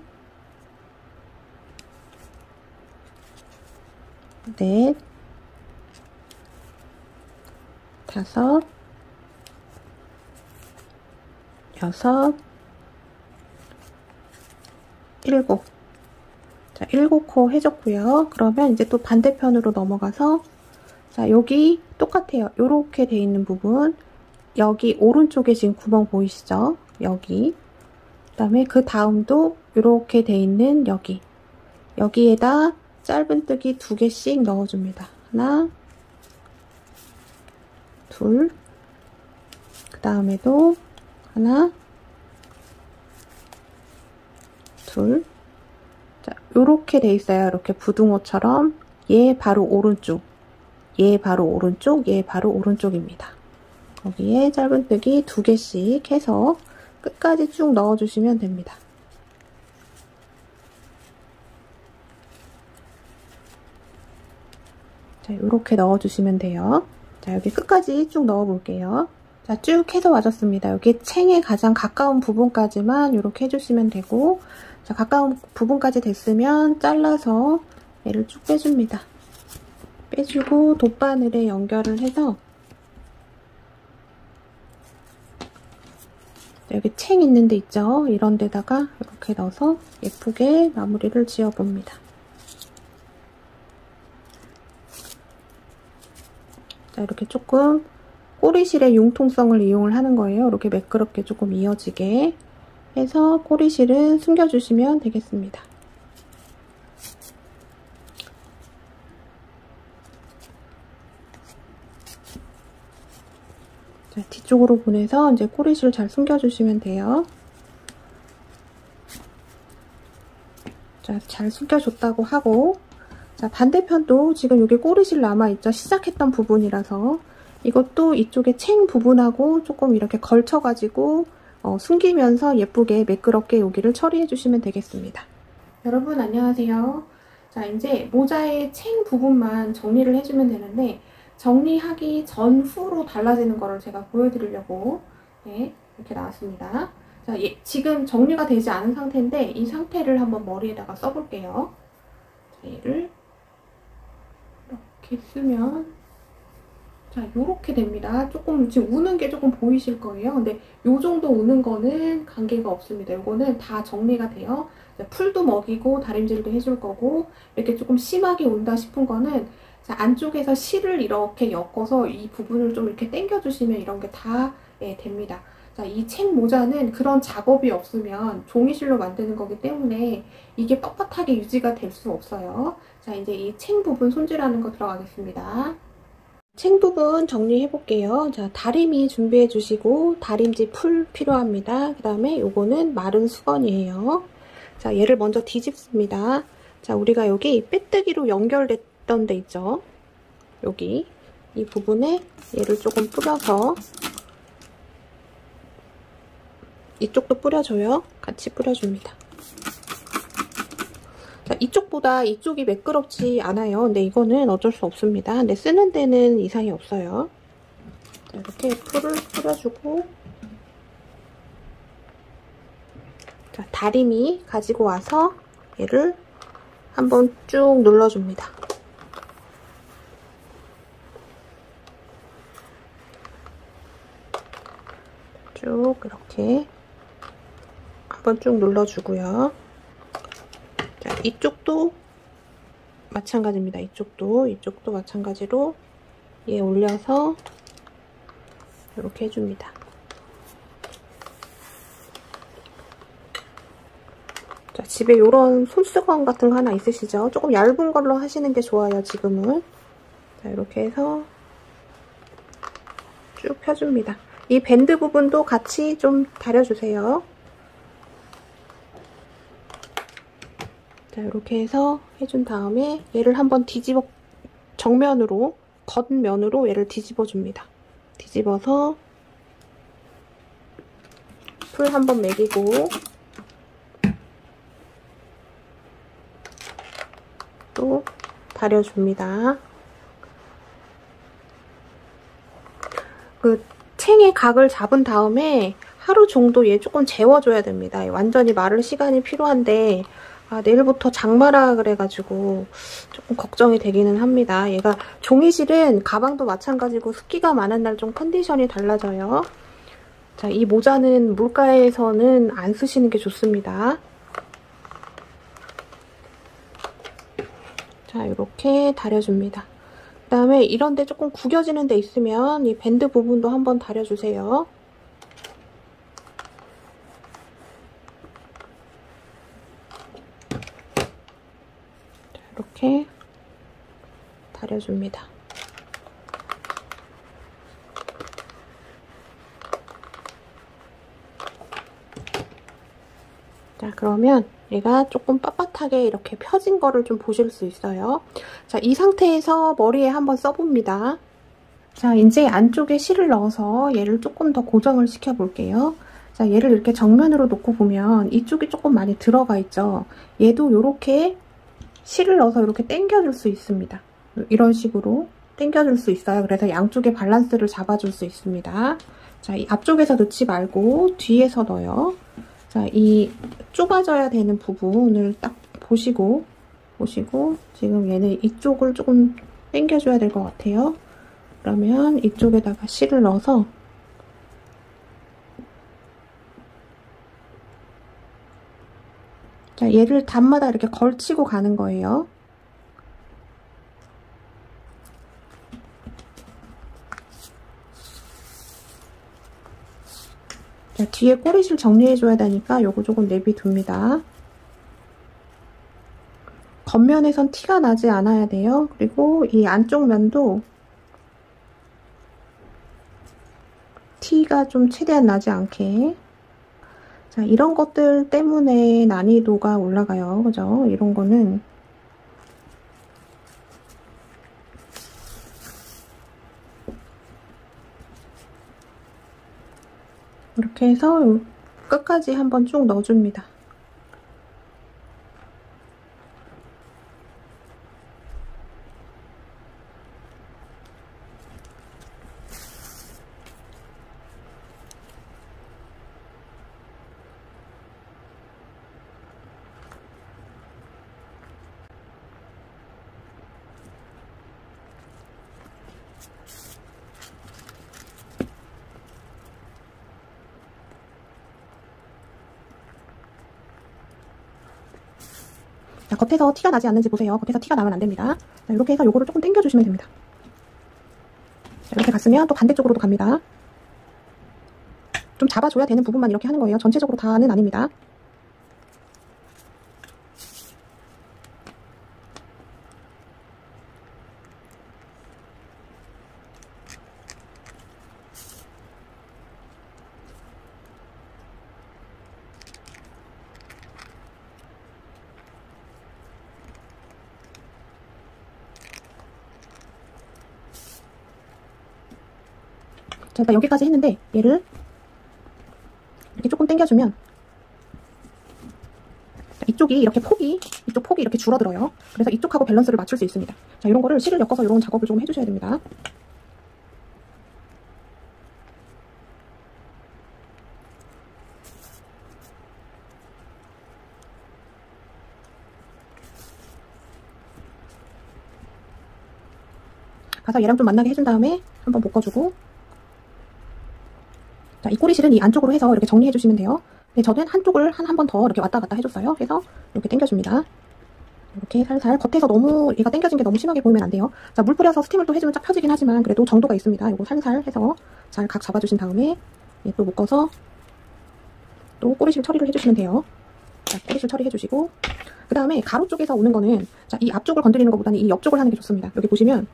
넷, 다섯, 여섯, 7. 자, 7코 해줬고요. 그러면 이제 또 반대편으로 넘어가서 자, 여기 똑같아요. 요렇게 돼 있는 부분 여기 오른쪽에 지금 구멍 보이시죠? 여기 그 다음에 그 다음도 이렇게 돼 있는 여기에다 짧은뜨기 2개씩 넣어줍니다. 하나, 둘, 그 다음에도 하나, 둘. 자, 요렇게 돼 있어요. 이렇게 부등호처럼. 얘 바로 오른쪽, 얘 바로 오른쪽, 얘 바로 오른쪽입니다. 거기에 짧은뜨기 2개씩 해서 끝까지 쭉 넣어주시면 됩니다. 자, 요렇게 넣어주시면 돼요. 자, 여기 끝까지 쭉 넣어볼게요. 자, 쭉 해서 와줬습니다. 여기 챙에 가장 가까운 부분까지만 이렇게 해주시면 되고, 자, 가까운 부분까지 됐으면 잘라서 얘를 쭉 빼줍니다. 빼주고 돗바늘에 연결을 해서 여기 챙 있는 데 있죠? 이런 데다가 이렇게 넣어서 예쁘게 마무리를 지어봅니다. 자, 이렇게 조금 꼬리실의 융통성을 이용을 하는 거예요. 이렇게 매끄럽게 조금 이어지게 해서 꼬리실은 숨겨주시면 되겠습니다. 자, 뒤쪽으로 보내서 이제 꼬리실 잘 숨겨주시면 돼요. 자, 잘 숨겨줬다고 하고, 자, 반대편도 지금 여기 꼬리실 남아있죠? 시작했던 부분이라서 이것도 이쪽에 챙 부분하고 조금 이렇게 걸쳐가지고 숨기면서 예쁘게 매끄럽게 여기를 처리해주시면 되겠습니다. 여러분 안녕하세요. 자, 이제 모자의 챙 부분만 정리를 해주면 되는데 정리하기 전후로 달라지는 거를 제가 보여드리려고 네, 이렇게 나왔습니다. 자, 지금 정리가 되지 않은 상태인데 이 상태를 한번 머리에다가 써볼게요. 자, 얘를 이렇게 쓰면 자, 요렇게 됩니다. 조금 지금 우는 게 조금 보이실 거예요. 근데 요 정도 우는 거는 관계가 없습니다. 요거는 다 정리가 돼요. 풀도 먹이고 다림질도 해줄 거고, 이렇게 조금 심하게 운다 싶은 거는 자, 안쪽에서 실을 이렇게 엮어서 이 부분을 좀 이렇게 당겨주시면 이런 게 다 됩니다. 자, 이 챙 모자는 그런 작업이 없으면 종이실로 만드는 거기 때문에 이게 뻣뻣하게 유지가 될 수 없어요. 자, 이제 이 챙 부분 손질하는 거 들어가겠습니다. 챙 부분 정리해 볼게요. 자, 다림이 준비해 주시고 다림지 풀 필요합니다. 그 다음에 요거는 마른 수건이에요. 자, 얘를 먼저 뒤집습니다. 자, 우리가 여기 빼뜨기로 연결됐던 데 있죠? 여기 이 부분에 얘를 조금 뿌려서, 이쪽도 뿌려줘요. 같이 뿌려줍니다. 자, 이쪽보다 이쪽이 매끄럽지 않아요. 근데 이거는 어쩔 수 없습니다. 근데 쓰는 데는 이상이 없어요. 자, 이렇게 풀을 뿌려주고, 자, 다림이 가지고 와서 얘를 한번 쭉 눌러줍니다. 쭉 이렇게 한번 쭉 눌러주고요. 자, 이쪽도 마찬가지입니다. 이쪽도 마찬가지로 얘 올려서 이렇게 해줍니다. 자, 집에 이런 손수건 같은 거 하나 있으시죠? 조금 얇은 걸로 하시는 게 좋아요, 지금은. 자, 이렇게 해서 쭉 펴줍니다. 이 밴드 부분도 같이 좀 다려주세요. 자, 이렇게 해서 해준 다음에 얘를 한번 뒤집어, 정면으로, 겉면으로 얘를 뒤집어 줍니다. 뒤집어서 풀 한번 매기고, 또 다려줍니다. 그 챙의 각을 잡은 다음에 하루 정도 얘 조금 재워줘야 됩니다. 완전히 마를 시간이 필요한데, 아, 내일부터 장마라 그래가지고 조금 걱정이 되기는 합니다. 얘가 종이실은 가방도 마찬가지고 습기가 많은 날 좀 컨디션이 달라져요. 자, 이 모자는 물가에서는 안 쓰시는 게 좋습니다. 자, 이렇게 다려줍니다. 그 다음에 이런 데 조금 구겨지는 데 있으면 이 밴드 부분도 한번 다려주세요. 자, 이렇게 다려줍니다. 자, 그러면 얘가 조금 빳빳하게 이렇게 펴진 거를 좀 보실 수 있어요. 자, 이 상태에서 머리에 한번 써봅니다. 자, 이제 안쪽에 실을 넣어서 얘를 조금 더 고정을 시켜 볼게요. 자, 얘를 이렇게 정면으로 놓고 보면 이쪽이 조금 많이 들어가 있죠. 얘도 이렇게 실을 넣어서 이렇게 당겨줄 수 있습니다. 이런 식으로 당겨줄 수 있어요. 그래서 양쪽의 밸런스를 잡아줄 수 있습니다. 자, 이 앞쪽에서 넣지 말고 뒤에서 넣어요. 자, 이 좁아져야 되는 부분을 딱 보시고 지금 얘는 이쪽을 조금 당겨줘야 될 것 같아요. 그러면 이쪽에다가 실을 넣어서 자, 얘를 단마다 이렇게 걸치고 가는 거예요. 자, 뒤에 꼬리실 정리해줘야 되니까 요거 조금 내비둡니다. 겉면에선 티가 나지 않아야 돼요. 그리고 이 안쪽 면도 티가 좀 최대한 나지 않게. 자, 이런 것들 때문에 난이도가 올라가요. 그죠? 이런 거는. 이렇게 해서 끝까지 한번 쭉 넣어줍니다. 자, 겉에서 티가 나지 않는지 보세요. 겉에서 티가 나면 안 됩니다. 자, 이렇게 해서 요거를 조금 당겨주시면 됩니다. 자, 이렇게 갔으면 또 반대쪽으로도 갑니다. 좀 잡아줘야 되는 부분만 이렇게 하는 거예요. 전체적으로 다는 아닙니다. 자, 일단 여기까지 했는데 얘를 이렇게 조금 당겨주면 자, 이쪽이 이렇게 이쪽 폭이 이렇게 줄어들어요. 그래서 이쪽하고 밸런스를 맞출 수 있습니다. 자, 이런 거를 실을 엮어서 이런 작업을 좀 해주셔야 됩니다. 가서 얘랑 좀 만나게 해준 다음에 한번 묶어주고, 자, 이 꼬리실은 이 안쪽으로 해서 이렇게 정리해 주시면 돼요. 근데 저는 한쪽을 한 번 더 이렇게 왔다 갔다 해줬어요. 해서 이렇게 당겨줍니다. 이렇게 살살 겉에서 너무 얘가 당겨진 게 너무 심하게 보이면 안 돼요. 자, 물 뿌려서 스팀을 또 해주면 쫙 펴지긴 하지만 그래도 정도가 있습니다. 이거 살살 해서 잘 각 잡아주신 다음에 또 묶어서 또 꼬리실 처리를 해주시면 돼요. 자, 꼬리실 처리해주시고, 그 다음에 가로 쪽에서 오는 거는, 자, 이 앞쪽을 건드리는 것보다는 이 옆쪽을 하는 게 좋습니다. 여기 보시면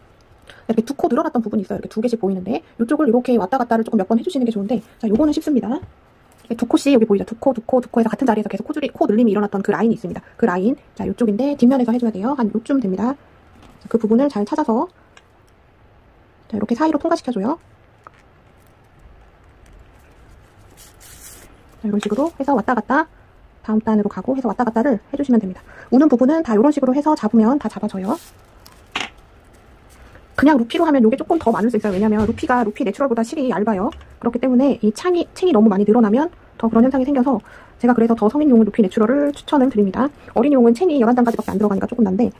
이렇게 두 코 늘어났던 부분이 있어요. 이렇게 두 개씩 보이는데 이쪽을 이렇게 왔다 갔다를 조금 몇 번 해주시는 게 좋은데, 자, 요거는 쉽습니다. 두 코씩 여기 보이죠? 두 코에서 같은 자리에서 계속 코 늘림이 일어났던 그 라인이 있습니다. 그 라인, 자, 요쪽인데 뒷면에서 해줘야 돼요. 한 요쯤 됩니다. 자, 그 부분을 잘 찾아서 자, 이렇게 사이로 통과시켜줘요. 자, 이런 식으로 해서 왔다 갔다 다음 단으로 가고 해서 왔다 갔다를 해주시면 됩니다. 우는 부분은 다 이런 식으로 해서 잡으면 다 잡아져요. 그냥 루피로 하면 이게 조금 더 많을 수 있어요. 왜냐면 루피 내추럴보다 실이 얇아요. 그렇기 때문에 이 챙이 너무 많이 늘어나면 더 그런 현상이 생겨서 제가 그래서 더 성인용은 루피 내추럴을 추천을 드립니다. 어린이용은 챙이 11단까지밖에 안 들어가니까 조금 난데,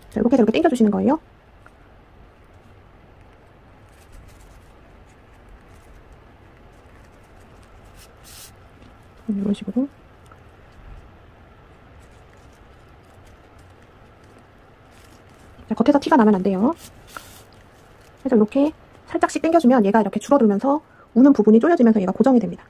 자, 이렇게 해서 이렇게 당겨주시는 거예요. 이런 식으로. 자, 겉에서 티가 나면 안 돼요. 그래서 이렇게 살짝씩 당겨주면 얘가 이렇게 줄어들면서 우는 부분이 쪼여지면서 얘가 고정이 됩니다.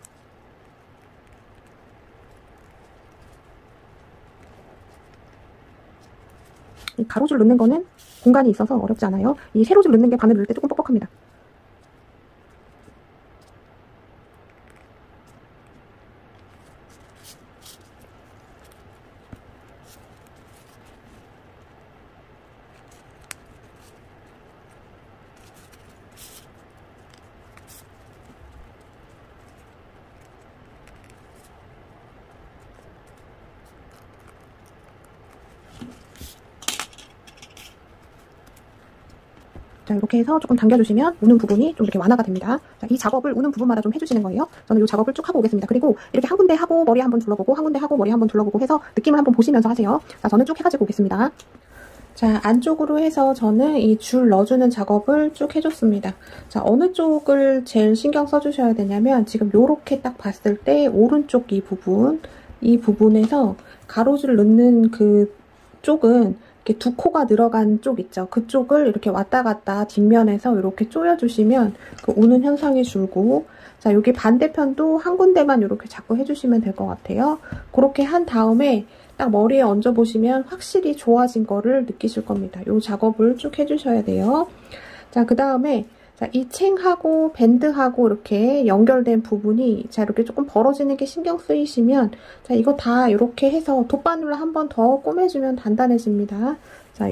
이 가로줄 넣는 거는 공간이 있어서 어렵지 않아요. 이 세로줄 넣는 게 바늘 넣을 때 조금 뻑뻑합니다. 자, 이렇게 해서 조금 당겨주시면 우는 부분이 좀 이렇게 완화가 됩니다. 자, 이 작업을 우는 부분마다 좀 해주시는 거예요. 저는 이 작업을 쭉 하고 오겠습니다. 그리고 이렇게 한 군데 하고 머리 한번 둘러보고 한 군데 하고 머리 한번 둘러보고 해서 느낌을 한번 보시면서 하세요. 자, 저는 쭉 해가지고 오겠습니다. 자, 안쪽으로 해서 저는 이 줄 넣어주는 작업을 쭉 해줬습니다. 자, 어느 쪽을 제일 신경 써주셔야 되냐면 지금 요렇게 딱 봤을 때 오른쪽 이 부분에서 가로줄 넣는 그 쪽은 이렇게 두 코가 들어간 쪽 있죠. 그쪽을 이렇게 왔다 갔다 뒷면에서 이렇게 조여주시면 그 우는 현상이 줄고, 자, 여기 반대편도 한 군데만 이렇게 자꾸 해주시면 될 것 같아요. 그렇게 한 다음에 딱 머리에 얹어보시면 확실히 좋아진 거를 느끼실 겁니다. 이 작업을 쭉 해주셔야 돼요. 자, 그 다음에 자, 이 챙하고 밴드하고 이렇게 연결된 부분이 자, 이렇게 조금 벌어지는 게 신경 쓰이시면 자, 이거 다 이렇게 해서 돗바늘로 한 번 더 꼬매주면 단단해집니다. 자,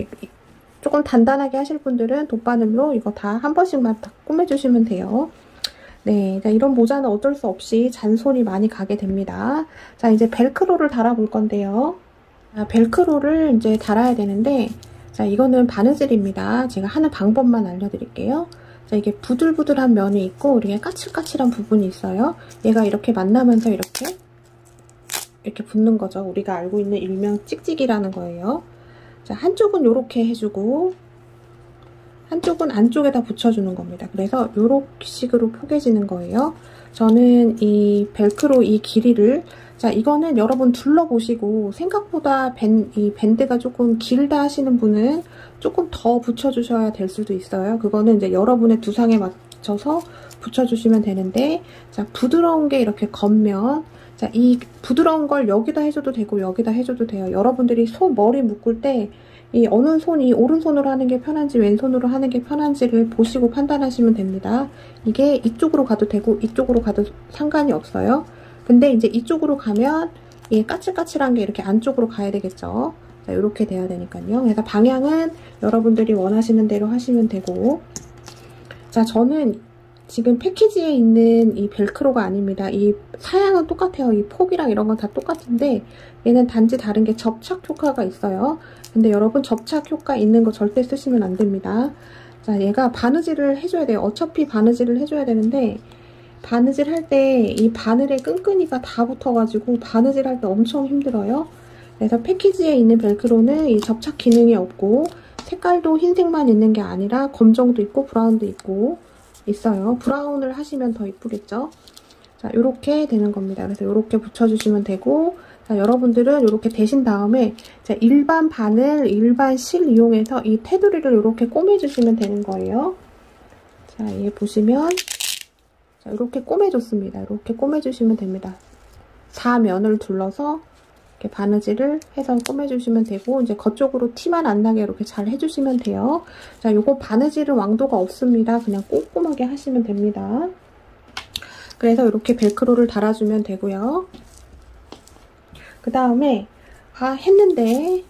조금 단단하게 하실 분들은 돗바늘로 이거 다 한 번씩만 다 꼬매주시면 돼요. 네, 자, 이런 모자는 어쩔 수 없이 잔손이 많이 가게 됩니다. 자, 이제 벨크로를 달아볼 건데요. 자, 벨크로를 이제 달아야 되는데, 자, 이거는 바느질입니다. 제가 하는 방법만 알려드릴게요. 자, 이게 부들부들한 면이 있고, 이렇게 까칠까칠한 부분이 있어요. 얘가 이렇게 만나면서 이렇게 붙는 거죠. 우리가 알고 있는 일명 찍찍이라는 거예요. 자, 한쪽은 이렇게 해주고, 한쪽은 안쪽에다 붙여주는 겁니다. 그래서 이런 식으로 포개지는 거예요. 저는 이 벨크로 이 길이를, 자, 이거는 여러분 둘러보시고 생각보다 이 밴드가 조금 길다 하시는 분은 조금 더 붙여주셔야 될 수도 있어요. 그거는 이제 여러분의 두상에 맞춰서 붙여주시면 되는데, 자, 부드러운 게 이렇게 겉면, 자, 이 부드러운 걸 여기다 해줘도 되고 여기다 해줘도 돼요. 여러분들이 머리 묶을 때 이 어느 손이 오른손으로 하는 게 편한지 왼손으로 하는 게 편한지를 보시고 판단하시면 됩니다. 이게 이쪽으로 가도 되고 이쪽으로 가도 상관이 없어요. 근데 이제 이쪽으로 가면 이 까칠까칠한 게 이렇게 안쪽으로 가야 되겠죠. 자, 이렇게 돼야 되니까요. 그래서 방향은 여러분들이 원하시는 대로 하시면 되고, 자, 저는 지금 패키지에 있는 이 벨크로가 아닙니다. 이 사양은 똑같아요. 이 폭이랑 이런 건 다 똑같은데 얘는 단지 다른 게 접착 효과가 있어요. 근데 여러분 접착 효과 있는 거 절대 쓰시면 안 됩니다. 자, 얘가 바느질을 해줘야 돼요. 어차피 바느질을 해줘야 되는데 바느질 할 때 이 바늘에 끈끈이가 다 붙어가지고 바느질 할 때 엄청 힘들어요. 그래서 패키지에 있는 벨크로는 이 접착 기능이 없고 색깔도 흰색만 있는 게 아니라 검정도 있고 브라운도 있고 있어요. 브라운을 하시면 더 이쁘겠죠. 자, 요렇게 되는 겁니다. 그래서 요렇게 붙여주시면 되고, 자, 여러분들은 요렇게 대신 다음에 자, 일반 바늘, 일반 실 이용해서 이 테두리를 요렇게 꼬매주시면 되는 거예요. 자, 얘 보시면 자, 요렇게 꼬매줬습니다. 이렇게 꼬매주시면 됩니다. 4면을 둘러서 이렇게 바느질을 해서 꼬매주시면 되고, 이제 겉쪽으로 티만 안 나게 이렇게 잘 해주시면 돼요. 자, 요거 바느질은 왕도가 없습니다. 그냥 꼼꼼하게 하시면 됩니다. 그래서 이렇게 벨크로를 달아주면 되고요. 그 다음에 했는데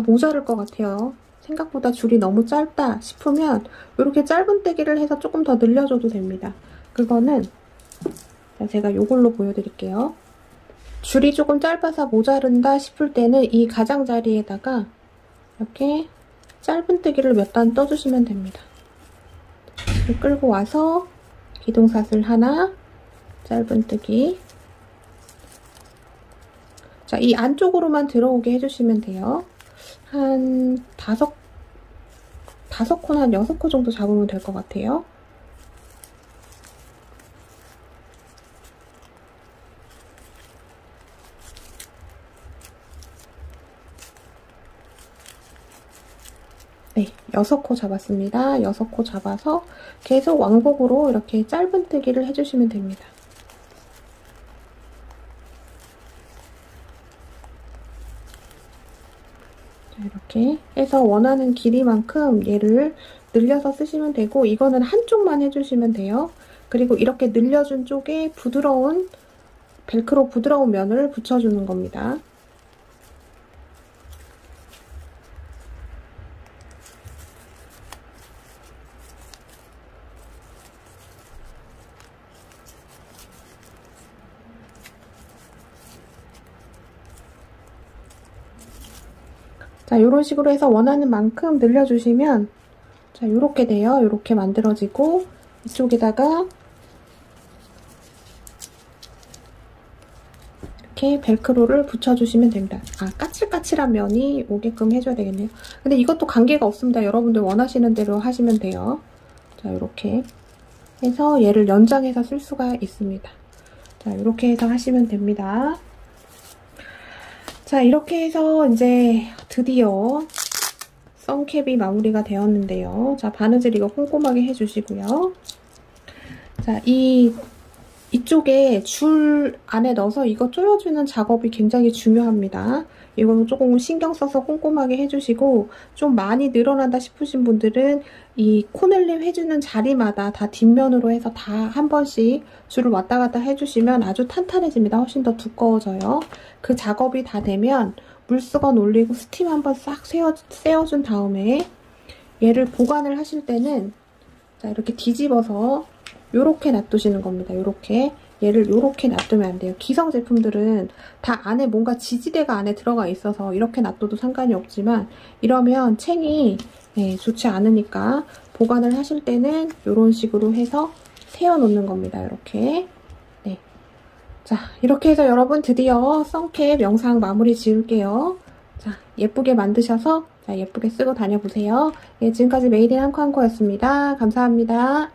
모자랄 것 같아요. 생각보다 줄이 너무 짧다 싶으면 이렇게 짧은뜨기를 해서 조금 더 늘려줘도 됩니다. 그거는 제가 요걸로 보여드릴게요. 줄이 조금 짧아서 모자른다 싶을 때는 이 가장자리에다가 이렇게 짧은뜨기를 몇 단 떠주시면 됩니다. 끌고 와서 기둥사슬 하나, 짧은뜨기. 자, 이 안쪽으로만 들어오게 해주시면 돼요. 한 5콘, 한 6코 정도 잡으면 될 것 같아요. 네, 6코 잡았습니다. 6코 잡아서 계속 왕복으로 이렇게 짧은뜨기를 해주시면 됩니다. 자, 이렇게 해서 원하는 길이만큼 얘를 늘려서 쓰시면 되고, 이거는 한쪽만 해주시면 돼요. 그리고 이렇게 늘려준 쪽에 부드러운 벨크로 부드러운 면을 붙여주는 겁니다. 자, 이런 식으로 해서 원하는 만큼 늘려주시면 자, 요렇게 돼요. 요렇게 만들어지고 이쪽에다가 이렇게 벨크로를 붙여주시면 됩니다. 까칠까칠한 면이 오게끔 해줘야 되겠네요. 근데 이것도 관계가 없습니다. 여러분들 원하시는 대로 하시면 돼요. 자, 이렇게 해서 얘를 연장해서 쓸 수가 있습니다. 자, 이렇게 해서 하시면 됩니다. 자, 이렇게 해서 이제 드디어 선캡이 마무리가 되었는데요. 자, 바느질 이거 꼼꼼하게 해주시고요. 자, 이쪽에 줄 안에 넣어서 이거 조여주는 작업이 굉장히 중요합니다. 이거 조금 신경 써서 꼼꼼하게 해주시고, 좀 많이 늘어난다 싶으신 분들은 이 코넬림 해주는 자리마다 다 뒷면으로 해서 다 한 번씩 줄을 왔다 갔다 해주시면 아주 탄탄해집니다. 훨씬 더 두꺼워져요. 그 작업이 다 되면 물수건 올리고 스팀 한번 싹 세워준 다음에 얘를 보관을 하실 때는 자, 이렇게 뒤집어서 요렇게 놔두시는 겁니다. 요렇게. 얘를 요렇게 놔두면 안 돼요. 기성 제품들은 다 안에 뭔가 지지대가 안에 들어가 있어서 이렇게 놔둬도 상관이 없지만 이러면 챙이 좋지 않으니까 보관을 하실 때는 이런 식으로 해서 세워놓는 겁니다. 이렇게. 네. 자, 이렇게 해서 여러분 드디어 선캡 영상 마무리 지을게요. 자, 예쁘게 만드셔서 자, 예쁘게 쓰고 다녀보세요. 예, 지금까지 메이드 한코한코였습니다. 감사합니다.